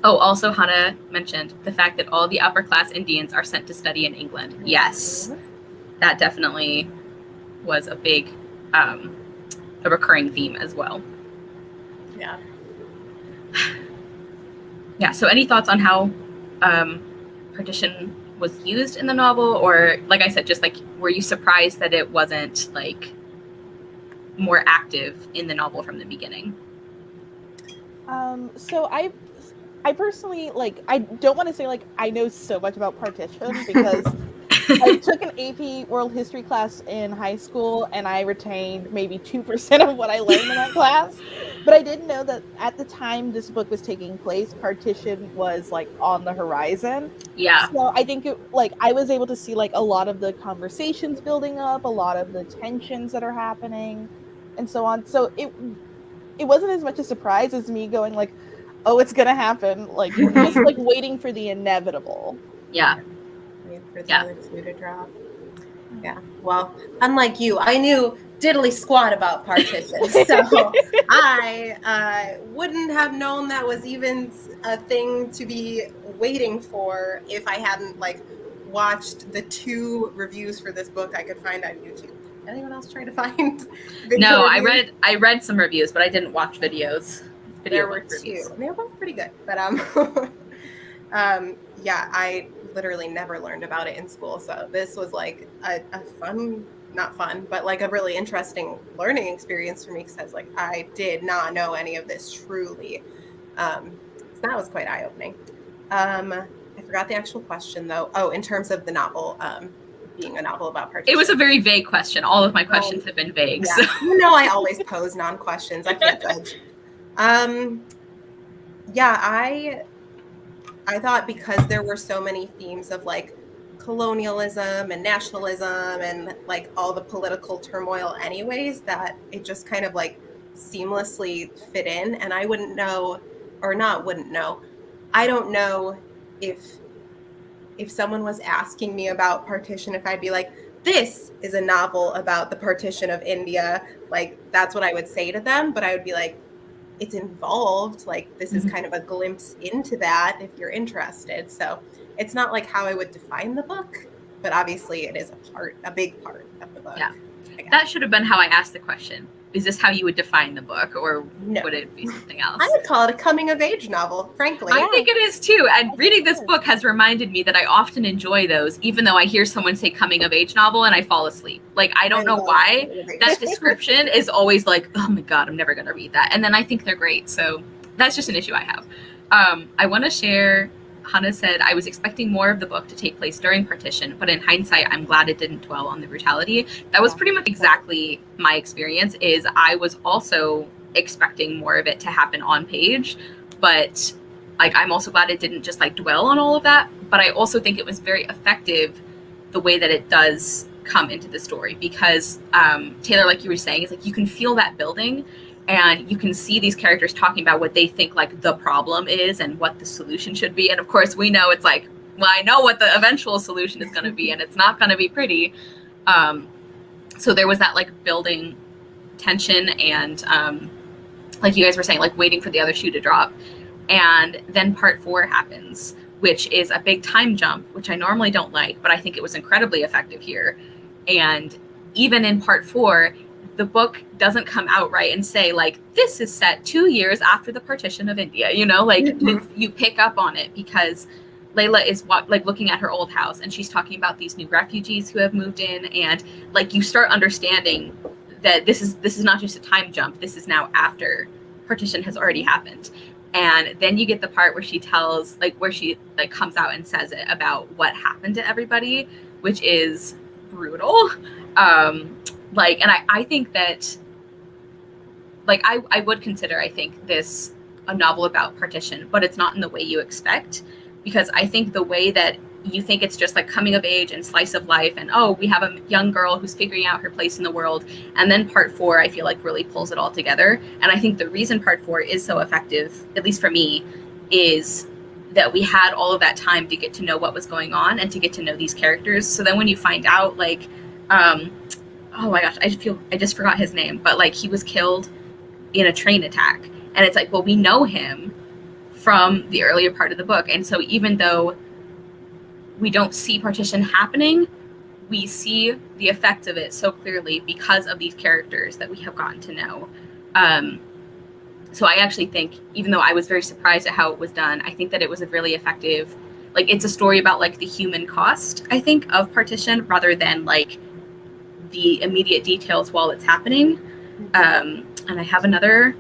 also Hannah mentioned the fact that all the upper class Indians are sent to study in England. Yes, that definitely was a big, a recurring theme as well. Yeah. Yeah. So any thoughts on how partition was used in the novel, or like I said, just like, were you surprised that it wasn't like more active in the novel from the beginning? So I personally, like, I don't want to say like I know so much about partition, because I took an AP World History class in high school, and I retained maybe 2% of what I learned in that class. But I didn't know that at the time this book was taking place, partition was like on the horizon. Yeah. So I think I was able to see like a lot of the conversations building up, a lot of the tensions that are happening, and so on. So it wasn't as much a surprise as me going like, oh, it's gonna happen, like just like waiting for the inevitable. Yeah. Wait for the Yeah. other shoe to drop. Yeah. Well, unlike you, I knew diddly squat about partition, so I wouldn't have known that was even a thing to be waiting for if I hadn't like watched the 2 reviews for this book I could find on YouTube. Anyone else try to find video No, reviews? I read some reviews, but I didn't watch videos. There were reviews. 2, and they were both pretty good. But yeah, I literally never learned about it in school, so this was like a fun, not fun, but like a really interesting learning experience for me, because I did not know any of this truly. So that was quite eye-opening. I forgot the actual question though. Oh, in terms of the novel, being a novel about partition. It was a very vague question. All of my questions have been vague. Yeah. So. You know, I always pose non-questions. I can't judge. Yeah, I thought because there were so many themes of like colonialism and nationalism and like all the political turmoil anyways, that it just kind of like seamlessly fit in. And I wouldn't know, or not wouldn't know, I don't know if someone was asking me about partition, if I'd be like, this is a novel about the partition of India, like that's what I would say to them. But I would be like, it's involved, like this is kind of a glimpse into that if you're interested. So it's not like how I would define the book, but obviously it is a big part of the book. Yeah, that should have been how I asked the question. Is this how you would define the book, or No. would it be something else? I would call it a coming of age novel, frankly. I think it is too. And reading this book has reminded me that I often enjoy those, even though I hear someone say coming of age novel and I fall asleep. Like, I don't know why that description is always like, oh my God, I'm never going to read that. And then I think they're great. So that's just an issue I have. I want to share, Hannah said, I was expecting more of the book to take place during partition, but in hindsight, I'm glad it didn't dwell on the brutality. That was pretty much exactly my experience. Is I was also expecting more of it to happen on page, but like I'm also glad it didn't just like dwell on all of that. But I also think it was very effective the way that it does come into the story, because Taylor, like you were saying, is like you can feel that building. And you can see these characters talking about what they think like the problem is and what the solution should be. And of course, we know it's like, well, I know what the eventual solution is going to be, and it's not going to be pretty. So there was that like building tension and like you guys were saying, like waiting for the other shoe to drop. And then part 4 happens, which is a big time jump, which I normally don't like, but I think it was incredibly effective here. And even in part 4, the book doesn't come out right and say like, this is set 2 years after the partition of India, you know, like you pick up on it, because Layla is like looking at her old house and she's talking about these new refugees who have moved in, and like you start understanding that this is not just a time jump. This is now after partition has already happened. And then you get the part where she tells, like where she like comes out and says it about what happened to everybody, which is brutal. Like, and I think that, like, I would consider, I think, this a novel about partition, but it's not in the way you expect, because I think the way that you think it's just like coming of age and slice of life and, oh, we have a young girl who's figuring out her place in the world. And then part 4, I feel like really pulls it all together. And I think the reason part 4 is so effective, at least for me, is that we had all of that time to get to know what was going on and to get to know these characters. So then when you find out, like, oh my gosh, I just forgot his name, but like he was killed in a train attack. And it's like, well, we know him from the earlier part of the book. And so even though we don't see partition happening, we see the effects of it so clearly because of these characters that we have gotten to know. So I actually think, even though I was very surprised at how it was done, I think that it was a really effective, like it's a story about like the human cost, I think, of partition rather than like the immediate details while it's happening. And I have another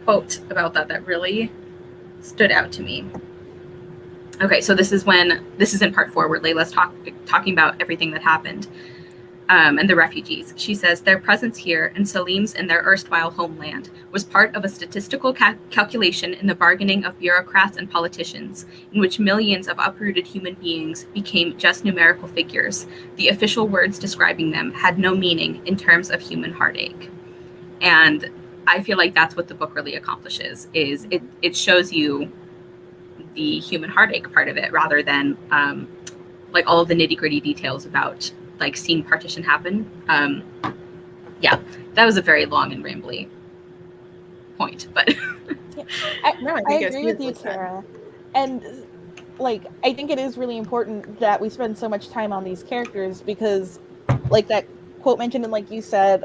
quote about that really stood out to me. Okay, so this is in part 4 where Layla's talking about everything that happened. And the refugees. She says, their presence here and Salim's in their erstwhile homeland was part of a statistical calculation in the bargaining of bureaucrats and politicians, in which millions of uprooted human beings became just numerical figures. The official words describing them had no meaning in terms of human heartache. And I feel like that's what the book really accomplishes, is it shows you the human heartache part of it rather than like all of the nitty-gritty details about like seeing partition happen. Yeah, that was a very long and rambly point, but I agree with you, Tara. And like, I think it is really important that we spend so much time on these characters because, like that quote mentioned, and like you said,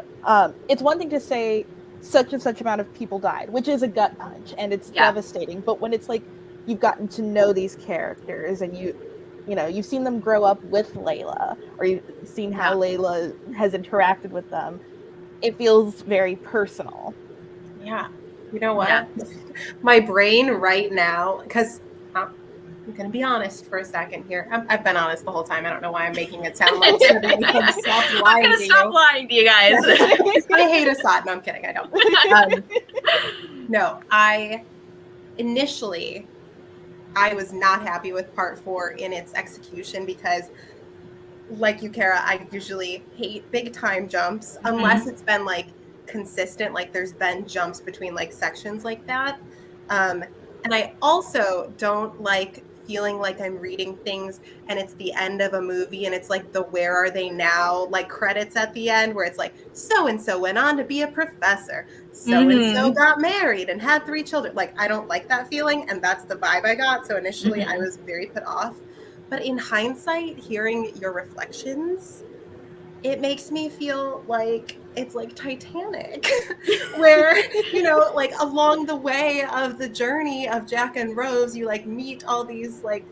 it's one thing to say such and such amount of people died, which is a gut punch and it's devastating. But when it's like you've gotten to know these characters and you know, you've seen them grow up with Layla, or you've seen how Layla has interacted with them, it feels very personal. Yeah. You know what? Yeah. My brain right now, because I'm going to be honest for a second here. I've been honest the whole time. I don't know why I'm making it sound like I'm going to stop lying to you guys. I hate Assad. No, I'm kidding. I don't. No, initially, I was not happy with part 4 in its execution because, like you, Kara, I usually hate big time jumps unless it's been like consistent, like there's been jumps between like sections like that. And I also don't like feeling like I'm reading things and it's the end of a movie and it's like the where are they now like credits at the end where it's like so-and-so went on to be a professor, so-and-so got married and had 3 children. Like, I don't like that feeling, and that's the vibe I got. So initially I was very put off, but in hindsight, hearing your reflections, it makes me feel like it's like Titanic, where, you know, like along the way of the journey of Jack and Rose, you like meet all these like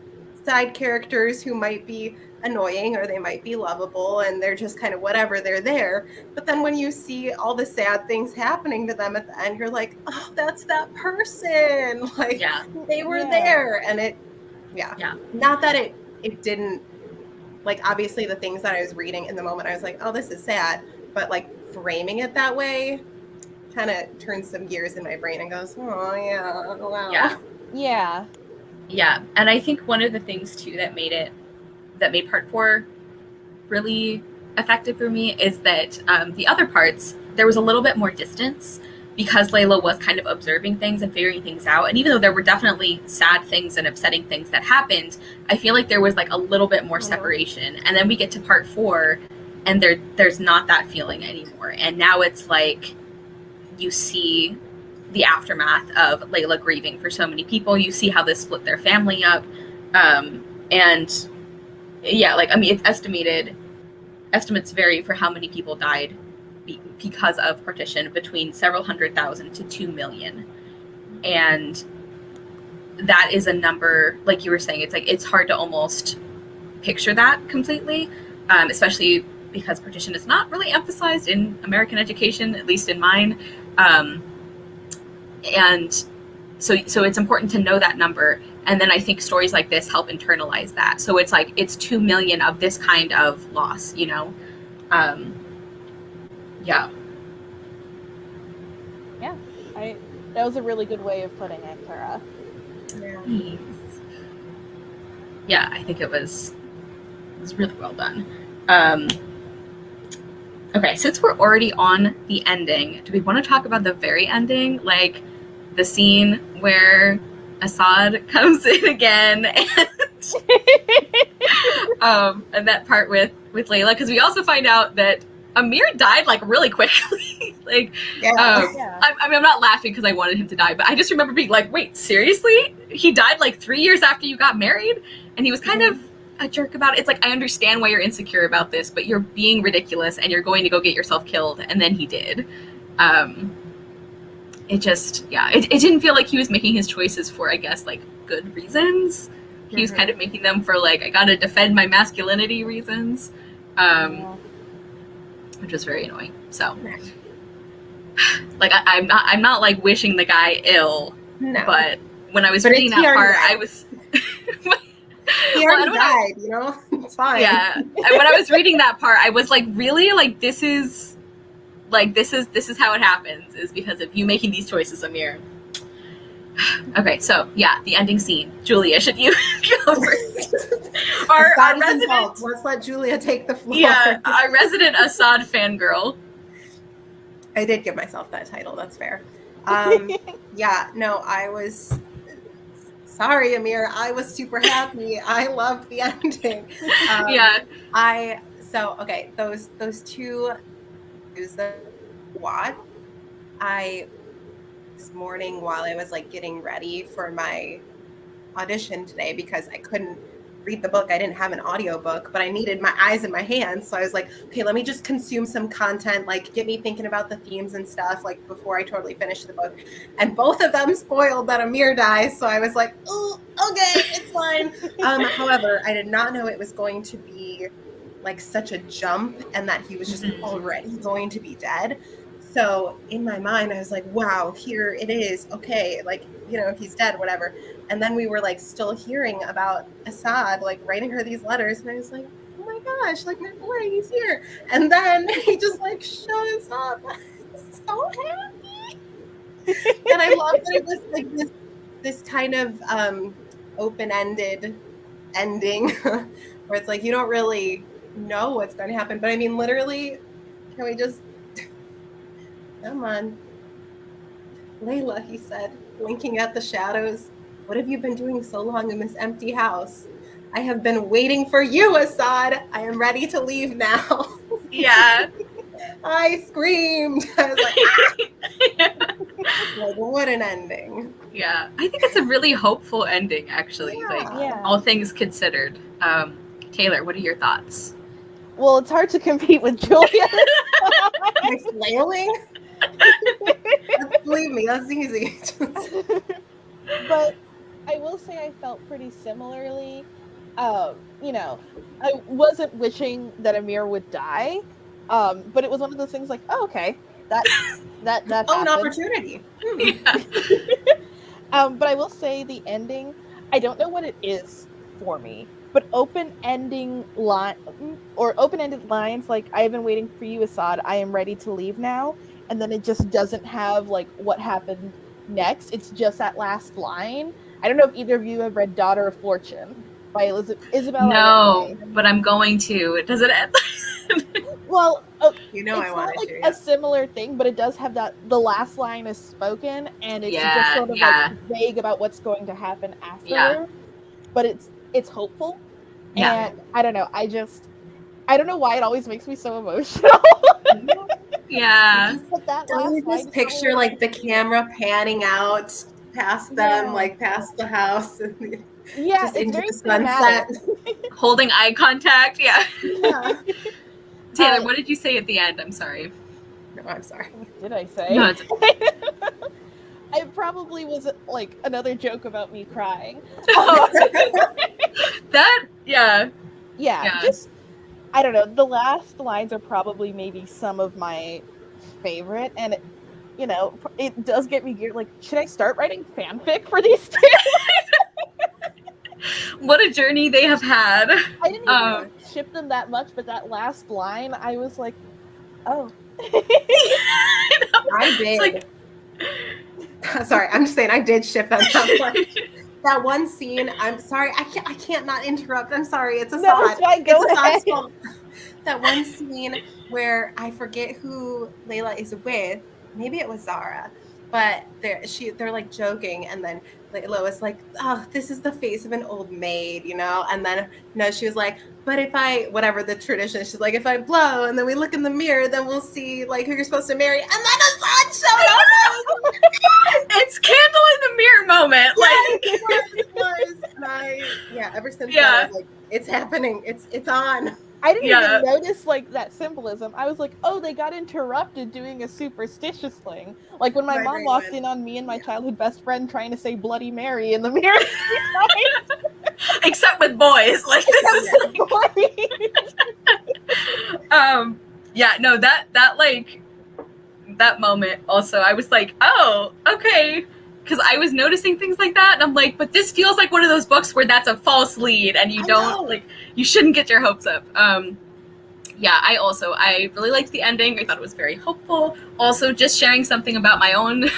side characters who might be annoying or they might be lovable and they're just kind of whatever, they're there. But then when you see all the sad things happening to them at the end, you're like, oh, that's that person. Like they were there. And it, not that it didn't, like, obviously the things that I was reading in the moment, I was like, oh, this is sad. But like framing it that way kind of turns some gears in my brain and goes, oh yeah, wow. Yeah. And I think one of the things too that made part 4 really effective for me is that the other parts, there was a little bit more distance because Layla was kind of observing things and figuring things out. And even though there were definitely sad things and upsetting things that happened, I feel like there was like a little bit more separation. And then we get to part 4 and there's not that feeling anymore. And now it's like you see the aftermath of Layla grieving for so many people. You see how this split their family up. And yeah, like, I mean, it's estimates vary for how many people died because of partition, between several 100,000 to 2 million. And that is a number, like you were saying, it's like, it's hard to almost picture that completely, especially because partition is not really emphasized in American education, at least in mine. And so it's important to know that number. And then I think stories like this help internalize that. So it's like, it's 2 million of this kind of loss, you know? Yeah. That was a really good way of putting it, Tara. Yeah, I think it was really well done. Okay, since we're already on the ending, do we want to talk about the very ending? Like the scene where Assad comes in again and that part with Layla, because we also find out that Amir died like really quickly. Like, I mean, I'm not laughing because I wanted him to die, but I just remember being like, wait, seriously? He died like 3 years after you got married? And he was kind of a jerk about it. It's like, I understand why you're insecure about this, but you're being ridiculous and you're going to go get yourself killed. And then he did. It just, it didn't feel like he was making his choices for, I guess, like good reasons. He was kind of making them for like, I gotta defend my masculinity reasons. Which was very annoying. So, like, I'm not like wishing the guy ill. No. But when I was reading that part, I was, He Well, already and died, you know? It's fine. Yeah. And when I was reading that part, I was like, really? Like, this is how it happens, is because of you making these choices, Amir. Okay, so yeah, the ending scene. Julia, should you go first? Our resident, let's let Julia take the floor. yeah, our resident Assad fangirl. I did give myself that title. That's fair. Yeah, no, I was sorry, Amir. I was super happy. I loved the ending. Yeah. Okay, those two is the watch. This morning while I was like getting ready for my audition today, because I couldn't read the book. I didn't have an audiobook, but I needed my eyes and my hands. So I was like, okay, let me just consume some content, like get me thinking about the themes and stuff, like before I totally finish the book. And both of them spoiled that Amir dies. So I was like, oh, okay, it's fine. However, I did not know it was going to be like such a jump and that he was just already going to be dead. So in my mind, I was like, wow, here it is. Okay, like, you know, he's dead, whatever. And then we were like still hearing about Assad, like writing her these letters. And I was like, oh my gosh, like my boy, he's here. And then he just like shows up. I'm so happy. And I love that it was like this kind of open-ended ending where it's like, you don't really know what's going to happen. But I mean, literally, can we just, come on. Layla, he said, blinking at the shadows. What have you been doing so long in this empty house? I have been waiting for you, Assad. I am ready to leave now. Yeah. I screamed. I was like, ah! Like, what an ending. Yeah. I think it's a really hopeful ending, actually. Yeah. All things considered. Taylor, what are your thoughts? Well, it's hard to compete with Julia. Like flailing? Believe me, that's easy. But I will say I felt pretty similarly. You know, I wasn't wishing that Amir would die, but it was one of those things like, oh, okay, that an happened. opportunity. Yeah. But I will say the ending, I don't know what it is for me, but open-ended lines like, I have been waiting for you, Assad, I am ready to leave now, and then it just doesn't have like what happened next. It's just that last line. I don't know if either of you have read Daughter of Fortune by Isabel. No, but I'm going to. Does it end? Well, You know, it's I not wanted like to. a Yeah. similar thing, but it does have that the last line is spoken, and it's Yeah, just sort of yeah. like vague about what's going to happen after. Yeah. But it's hopeful. Yeah. And I don't know. I don't know why it always makes me so emotional. Yeah. But that Don't you last just line picture like the camera panning out past them, Yeah. like past the house, and Yeah, just it's into very the sunset? Holding eye contact. Yeah. Yeah. Taylor, what did you say at the end? I'm sorry. No, I'm sorry. What did I say? No, it's It probably was like another joke about me crying. that. Yeah. Yeah, just I don't know. The last lines are probably maybe some of my favorite, and it does get me geared. Like, should I start writing fanfic for these two? What a journey they have had. I didn't even ship them that much, but that last line, I was like, oh. I did. Sorry, I'm just saying I did ship them that much. That one scene, I'm sorry, I can't not interrupt. I'm sorry, it's a No, it's fine, go ahead. That one scene where I forget who Layla is with. Maybe it was Zara, but they're like joking, and then Layla was like, "Oh, this is the face of an old maid," you know. And then she was like, "But if I whatever the tradition," she's like, "If I blow, and then we look in the mirror, then we'll see like who you're supposed to marry." And then the sun showed up. It's candle in the mirror moment. It was. And ever since then, I was like, it's happening. It's on. I didn't even notice like that symbolism. I was like, oh, they got interrupted doing a superstitious thing. Like when my mom walked in on me and my childhood best friend trying to say Bloody Mary in the mirror. Except with boys. Like this is that moment also, I was like, oh, okay. because I was noticing things like that, and I'm like, but this feels like one of those books where that's a false lead, and you don't like, you shouldn't get your hopes up. Yeah, I really liked the ending. I thought it was very hopeful. Also, just sharing something about my own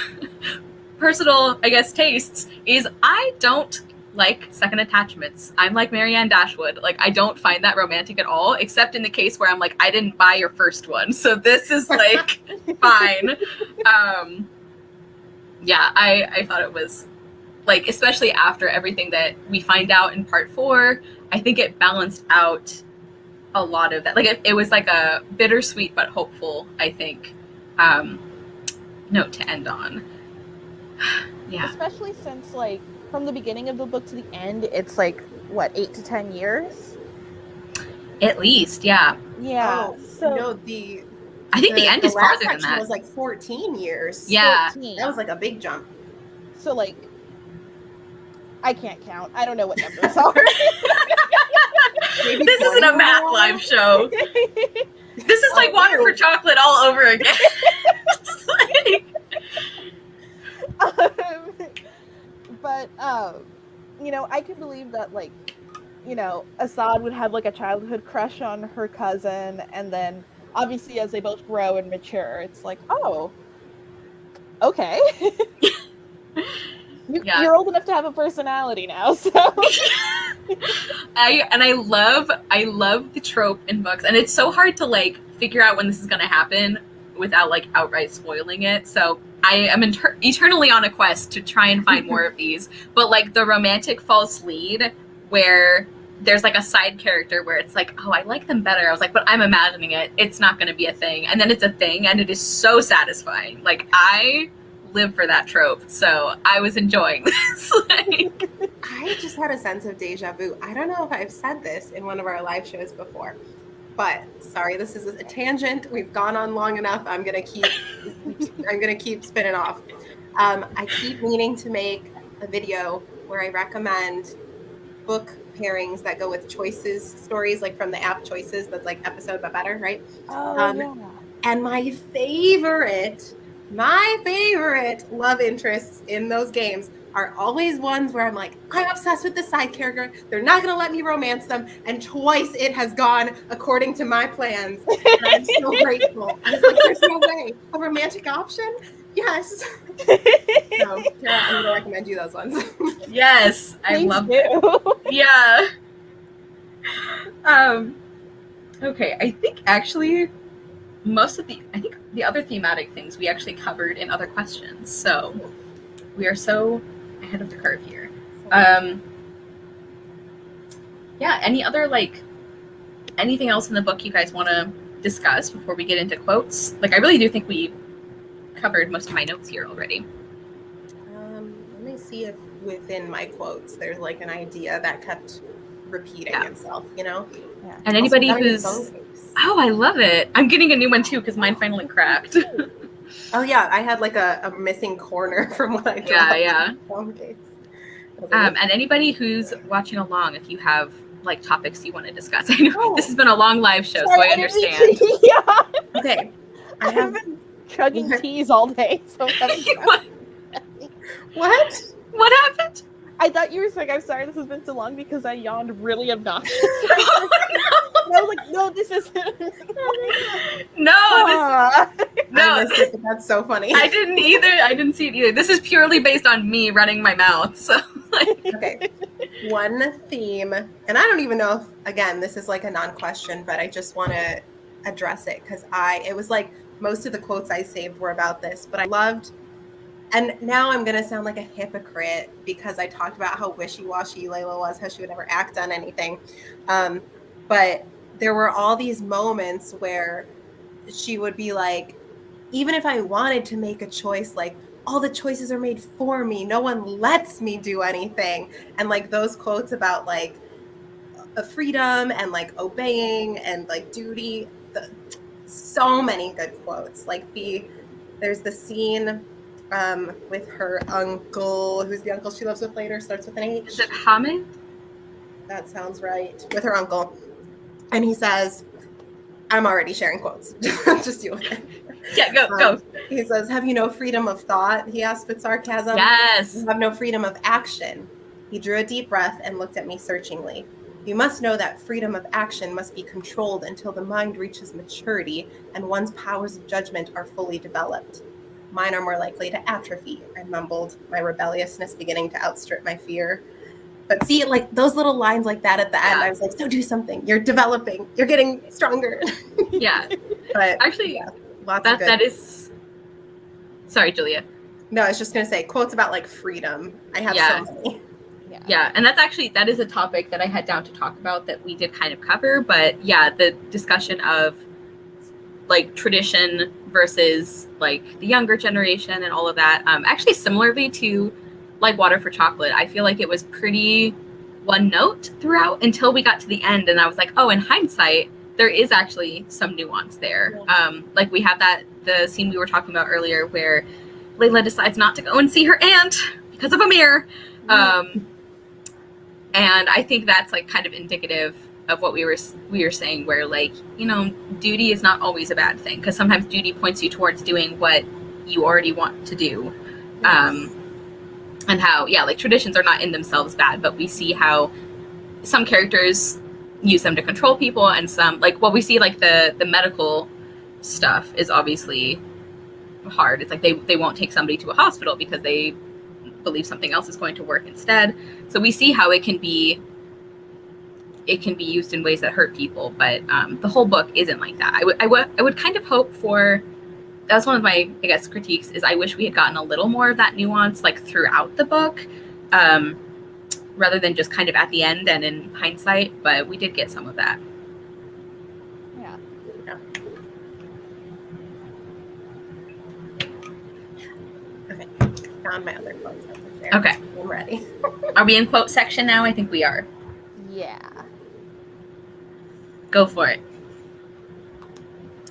personal, I guess, tastes is I don't like second attachments. I'm like Marianne Dashwood. Like, I don't find that romantic at all, except in the case where I'm like, I didn't buy your first one, so this is like fine. Yeah, I thought it was like, especially after everything that we find out in part 4, I think it balanced out a lot of that. Like, it was like a bittersweet but hopeful, I think, note to end on. Yeah. Especially since, like, from the beginning of the book to the end, it's like, what, 8 to 10 years? At least, yeah. Yeah. Oh, so no, I think the end is last farther than section that. was like 14 years. Yeah. 14. That was like a big jump. So, like, I can't count. I don't know what numbers are. Maybe This isn't a 20 math more? live show. This is like Water for Chocolate all over again. It's like, But you know, I can believe that, like, you know, Assad would have like a childhood crush on her cousin, and then obviously as they both grow and mature, it's like, oh, okay. Yeah. You're old enough to have a personality now, so I love the trope in books, and it's so hard to like figure out when this is going to happen without like outright spoiling it. So I am eternally on a quest to try and find more of these. But like the romantic false lead where there's like a side character where it's like, oh, I like them better. I was like, but I'm imagining it. It's not going to be a thing. And then it's a thing, and it is so satisfying. Like, I live for that trope. So I was enjoying this. Like, I just had a sense of deja vu. I don't know if I've said this in one of our live shows before, but sorry, this is a tangent. We've gone on long enough. I'm gonna keep spinning off. I keep meaning to make a video where I recommend book pairings that go with choices stories, like from the app Choices. That's like episode but better, right? yeah. And my favorite love interests in those games are always ones where I'm like, I'm obsessed with the side character. They're not going to let me romance them. And twice it has gone according to my plans. And I'm so grateful. I was like, there's no way. A romantic option? Yes. So, Tara, I'm going to recommend you those ones. yes, I Please love do. it. Yeah. Okay, I think actually the other thematic things we actually covered in other questions. So we are so ahead of the curve here. Yeah, any other, like, anything else in the book you guys want to discuss before we get into quotes? Like, I really do think we covered most of my notes here already. Let me see if within my quotes there's like an idea that kept repeating itself, you know? Yeah. And anybody Also, who's... Oh, I love it. I'm getting a new one too because mine finally cracked. Oh yeah, I had like a missing corner from what I dropped. Yeah. Okay. And anybody who's watching along, if you have like topics you want to discuss. I know this has been a long live show, so I understand. Yeah. Okay. I have been chugging teas all day, so What? What happened? I thought you were saying, I'm sorry this has been so long because I yawned really obnoxiously. And I was like, no, this isn't. No, That's so funny. I didn't either. I didn't see it either. This is purely based on me running my mouth. So, like. Okay. One theme, and I don't even know if, again, this is like a non-question, but I just want to address it because it was like most of the quotes I saved were about this, but I loved. And now I'm going to sound like a hypocrite because I talked about how wishy-washy Layla was, how she would never act on anything. But there were all these moments where she would be like, even if I wanted to make a choice, like, all the choices are made for me. No one lets me do anything. And like those quotes about like a freedom and like obeying and like duty. So many good quotes. Like there's the scene with her uncle, who's the uncle she lives with later, starts with an H. Is it Hamid? That sounds right. With her uncle. And he says, I'm already sharing quotes. Just deal with it. Yeah, go. He says, "Have you no freedom of thought?" He asked with sarcasm. Yes. "You have no freedom of action." He drew a deep breath and looked at me searchingly. "You must know that freedom of action must be controlled until the mind reaches maturity and one's powers of judgment are fully developed. Mine are more likely to atrophy," I mumbled, my rebelliousness beginning to outstrip my fear. But see, like those little lines like that at the end, I was like, so do something. You're developing. You're getting stronger. Yeah. But actually, yeah, lots of good. That is... Sorry, Julia. No, I was just going to say quotes about like freedom. I have so many. Yeah, and that is a topic that I had down to talk about that we did kind of cover. But yeah, the discussion of like tradition versus like the younger generation and all of that. Actually, similarly to like Water for Chocolate, I feel like it was pretty one note throughout until we got to the end, and I was like, oh, in hindsight, there is actually some nuance there. Yeah. Like we have the scene we were talking about earlier where Layla decides not to go and see her aunt because of a mirror. And I think that's like kind of indicative of what we were saying, where like, you know, duty is not always a bad thing, because sometimes duty points you towards doing what you already want to do. Yes. And how, yeah, like traditions are not in themselves bad, but we see how some characters use them to control people, and some, like what we see, like the medical stuff is obviously hard. It's like they won't take somebody to a hospital because they believe something else is going to work instead. So we see how it can be used in ways that hurt people, but the whole book isn't like that. I would kind of hope for, that's one of my, I guess, critiques, is I wish we had gotten a little more of that nuance like throughout the book, rather than just kind of at the end and in hindsight, but we did get some of that. Yeah. Okay, found my other quotes over there. Okay. I'm ready. Are we in quote section now? I think we are. Yeah. Go for it.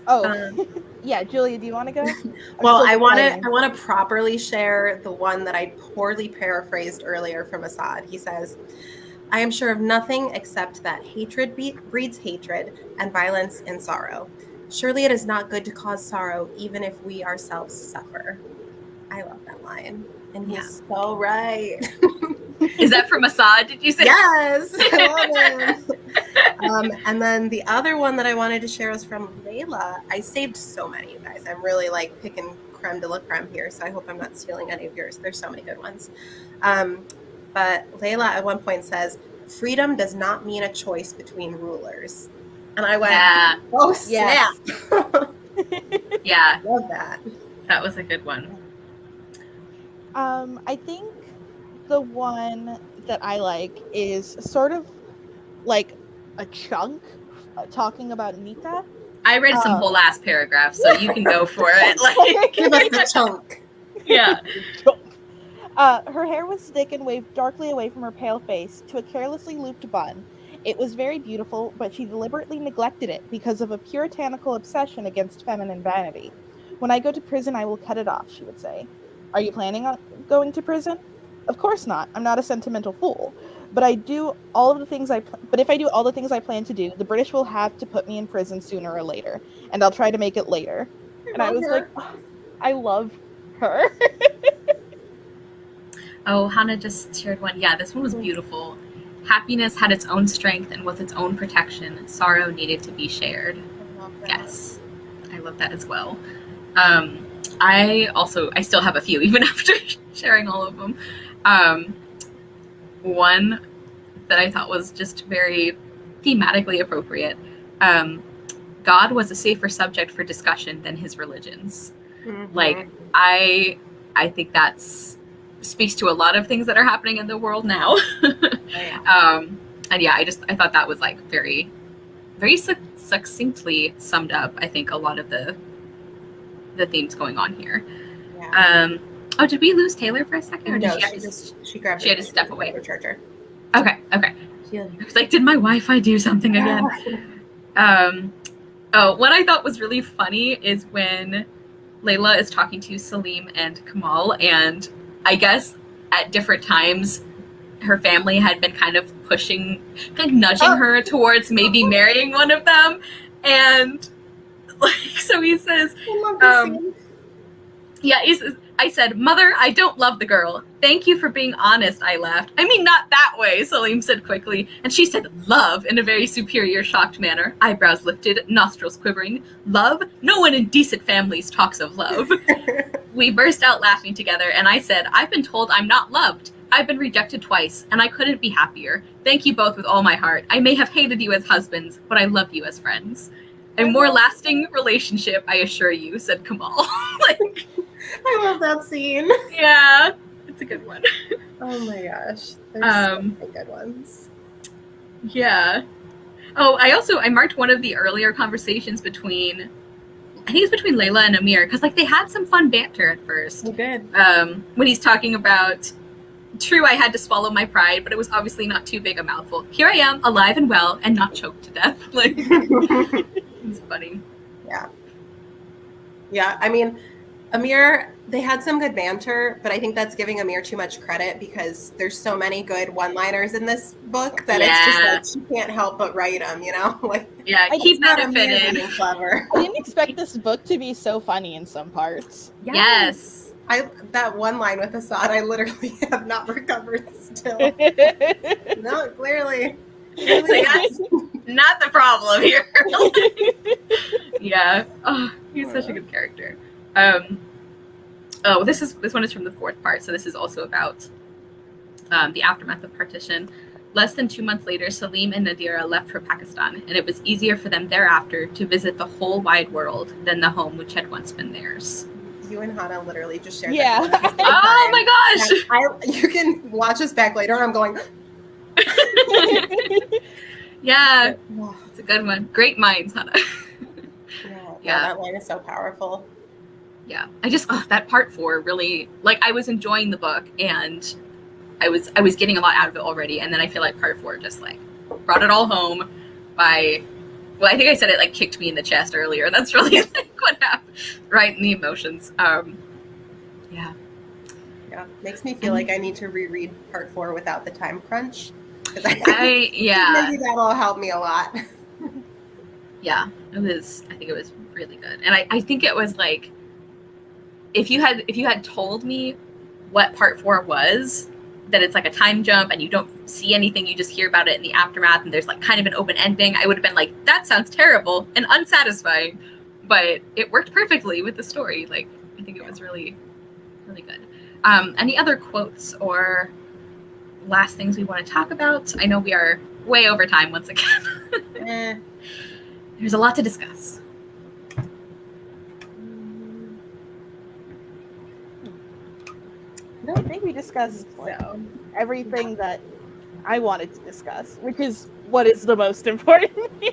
Oh, yeah, Julia, do you want to go? Well, I want to properly share the one that I poorly paraphrased earlier from Assad. He says, "I am sure of nothing except that hatred breeds hatred and violence and sorrow. Surely it is not good to cause sorrow, even if we ourselves suffer." I love that line. And he's so right. Is that from Assad, did you say? Yes, I love him. And then the other one that I wanted to share was from Layla. I saved so many, you guys. I'm really like picking creme de la creme here, so I hope I'm not stealing any of yours. There's so many good ones. But Layla at one point says, "Freedom does not mean a choice between rulers." And I went, oh, snap. Yes. Yeah. Love that. That was a good one. I think the one that I like is sort of like a chunk talking about Nita. I read some whole ass paragraphs, so you can go for it. Like, give us the chunk. Yeah. Her hair was thick and waved darkly away from her pale face to a carelessly looped bun. It was very beautiful, but she deliberately neglected it because of a puritanical obsession against feminine vanity. "When I go to prison, I will cut it off," she would say. "Are you planning on going to prison?" "Of course not. I'm not a sentimental fool. But if I do all the things I plan to do, the British will have to put me in prison sooner or later, and I'll try to make it later." And I was like, oh, I love her. Oh, Hannah just shared one. Yeah, this one was beautiful. "Happiness had its own strength and was its own protection. Sorrow needed to be shared." Yes, I love that as well. I still have a few, even after sharing all of them. One that I thought was just very thematically appropriate. "God was a safer subject for discussion than his religions." Mm-hmm. Like, I think that's speaks to a lot of things that are happening in the world now. And yeah, I thought that was like very, very succinctly summed up, I think, a lot of the themes going on here. Yeah. Oh, did we lose Taylor for a second? Or no, she had to step away. Her charger. Okay. I was like, did my Wi-Fi do something again? What I thought was really funny is when Layla is talking to Salim and Kamal, and I guess at different times her family had been kind of nudging her towards maybe marrying one of them, and Like, so he says, I love this scene. yeah, he says, I said, Mother, I don't love the girl. Thank you for being honest, I laughed. I mean, not that way, Salim said quickly. And she said, love, in a very superior, shocked manner, eyebrows lifted, nostrils quivering. Love? No one in decent families talks of love. We burst out laughing together, and I said, I've been told I'm not loved. I've been rejected twice, and I couldn't be happier. Thank you both with all my heart. I may have hated you as husbands, but I love you as friends. A more lasting relationship, I assure you, said Kamal. Like, I love that scene. yeah, it's a good one. Oh my gosh. There's so many good ones. Yeah. Oh, I marked one of the earlier conversations between, I think it's between Layla and Amir, because like they had some fun banter at first. You did. When he's talking about, true, I had to swallow my pride, but it was obviously not too big a mouthful. Here I am, alive and well, and not choked to death. Like, it's funny. Yeah. Yeah, I mean, Amir, they had some good banter, but I think that's giving Amir too much credit because there's so many good one-liners in this book that it's just like she can't help but write them, you know? Like, yeah, he benefited. Being clever. I didn't expect this book to be so funny in some parts. Yes. That one line with Assad, I literally have not recovered still. No, clearly. So that's not the problem here. Yeah. Oh, he's such a good character. This one is from the fourth part, so this is also about the aftermath of partition. Less than 2 months later, Salim and Nadira left for Pakistan, and it was easier for them thereafter to visit the whole wide world than the home which had once been theirs. You and Hannah literally just shared Yeah. that. Oh my gosh! You can watch us back later, and I'm going... Yeah, it's a good one. Great minds, Hannah. Yeah, that line is so powerful. Yeah, that part 4 really, like, I was enjoying the book and I was getting a lot out of it already, and then I feel like part 4 just like brought it all home by, well, I think I said it like kicked me in the chest earlier. That's really like what happened, right in the emotions. Yeah, makes me feel like I need to reread part 4 without the time crunch. Maybe that'll help me a lot. Yeah, I think it was really good, and I think it was like, if you had told me what part 4 was, that it's like a time jump and you don't see anything, you just hear about it in the aftermath and there's like kind of an open ending, I would have been like, that sounds terrible and unsatisfying, but it worked perfectly with the story. Like, I think it was really, really good. Any other quotes or last things we want to talk about? I know we are way over time once again. There's a lot to discuss. I don't think we discussed everything that I wanted to discuss, which is what is the most important here.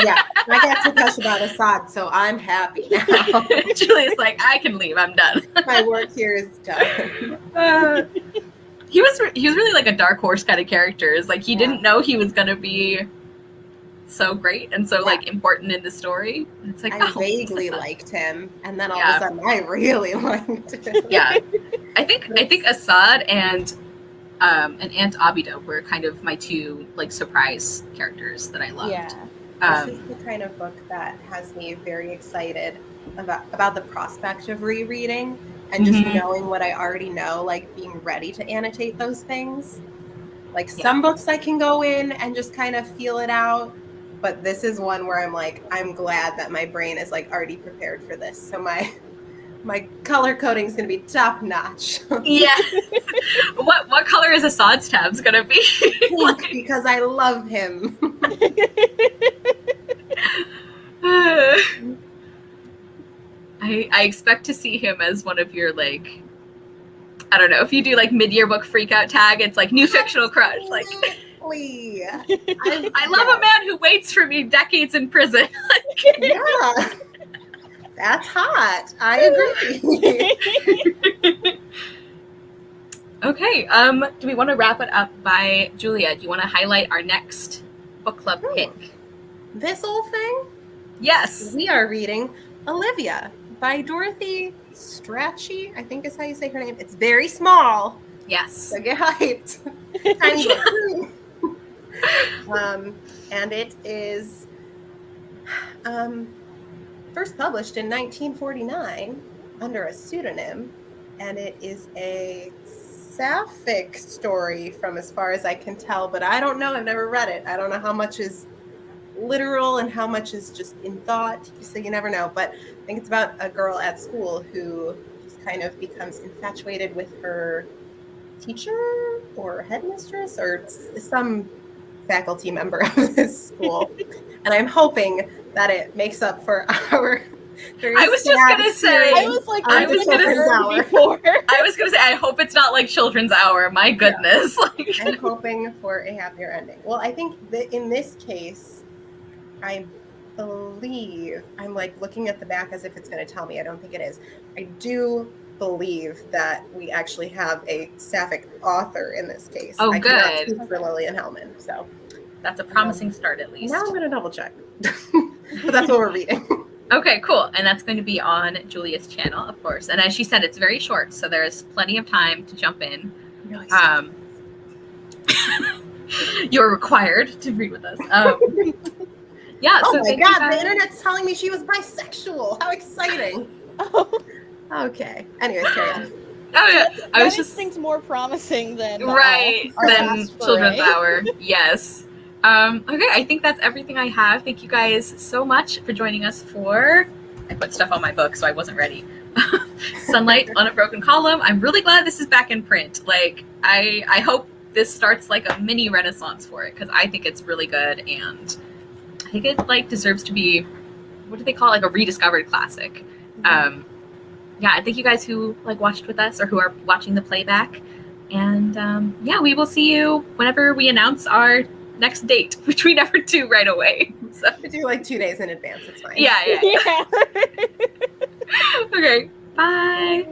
Yeah, I got to gush about Assad, so I'm happy now. Julie's like, I can leave. I'm done. My work here is done. He was really like a dark horse kind of character. It's like, he didn't know he was going to be so great and so like important in the story. It's like, I vaguely liked him, and then all of a sudden I really liked him. Yeah, I think Assad and Aunt Abida were kind of my two like surprise characters that I loved. Yeah, this is the kind of book that has me very excited about the prospect of rereading and just knowing what I already know, like being ready to annotate those things. Like some books I can go in and just kind of feel it out. But this is one where I'm like, I'm glad that my brain is like already prepared for this. So my color coding is going to be top notch. Yeah. What color is Assad's tabs going to be? Pink, because I love him. I expect to see him as one of your like, I don't know, if you do like mid-year book freakout tag, it's like new fictional crush. Like, I love a man who waits for me decades in prison. Like, yeah, that's hot. I agree. Okay. Do we want to wrap it up by Julia? Do you want to highlight our next book club pick? This whole thing? Yes. We are reading Olivia by Dorothy Strachey, I think is how you say her name. It's very small. Yes. So get hyped. Tiny book. And it is first published in 1949 under a pseudonym, and it is a sapphic story from as far as I can tell, but I don't know. I've never read it. I don't know how much is literal and how much is just in thought, so you never know. But I think it's about a girl at school who just kind of becomes infatuated with her teacher or headmistress or some faculty member of this school. And I'm hoping that it makes up for our I was just gonna say, I was like, I was gonna say before. I was gonna say, I hope it's not like Children's Hour. My goodness. Yeah. Like, I'm hoping for a happier ending. Well, I think that in this case, I believe, I'm like looking at the back as if it's going to tell me. I don't think it is. I do believe that we actually have a sapphic author in this case. Oh, I cannot good. speak for Lillian Hellman. So that's a promising start, at least. now I'm going to double check. But that's what we're reading. Okay, cool. And that's going to be on Julia's channel, of course. And as she said, it's very short, so there's plenty of time to jump in. You're required to read with us. Yeah. Oh so my God, the internet's telling me she was bisexual. How exciting. Oh, Okay. Anyways, carry on. Oh yeah, I was that just things more promising than right our than last Children's foray. Hour. Yes. Okay, I think that's everything I have. Thank you guys so much for joining us for. I put stuff on my book, so I wasn't ready. Sunlight on a Broken Column. I'm really glad this is back in print. Like, I hope this starts like a mini renaissance for it, because I think it's really good, and I think it like deserves to be, what do they call it? Like a rediscovered classic. Yeah, I thank you guys who like watched with us or who are watching the playback. And yeah, we will see you whenever we announce our next date, which we never do right away. So We do like 2 days in advance. It's fine. yeah. Yeah. Okay, bye.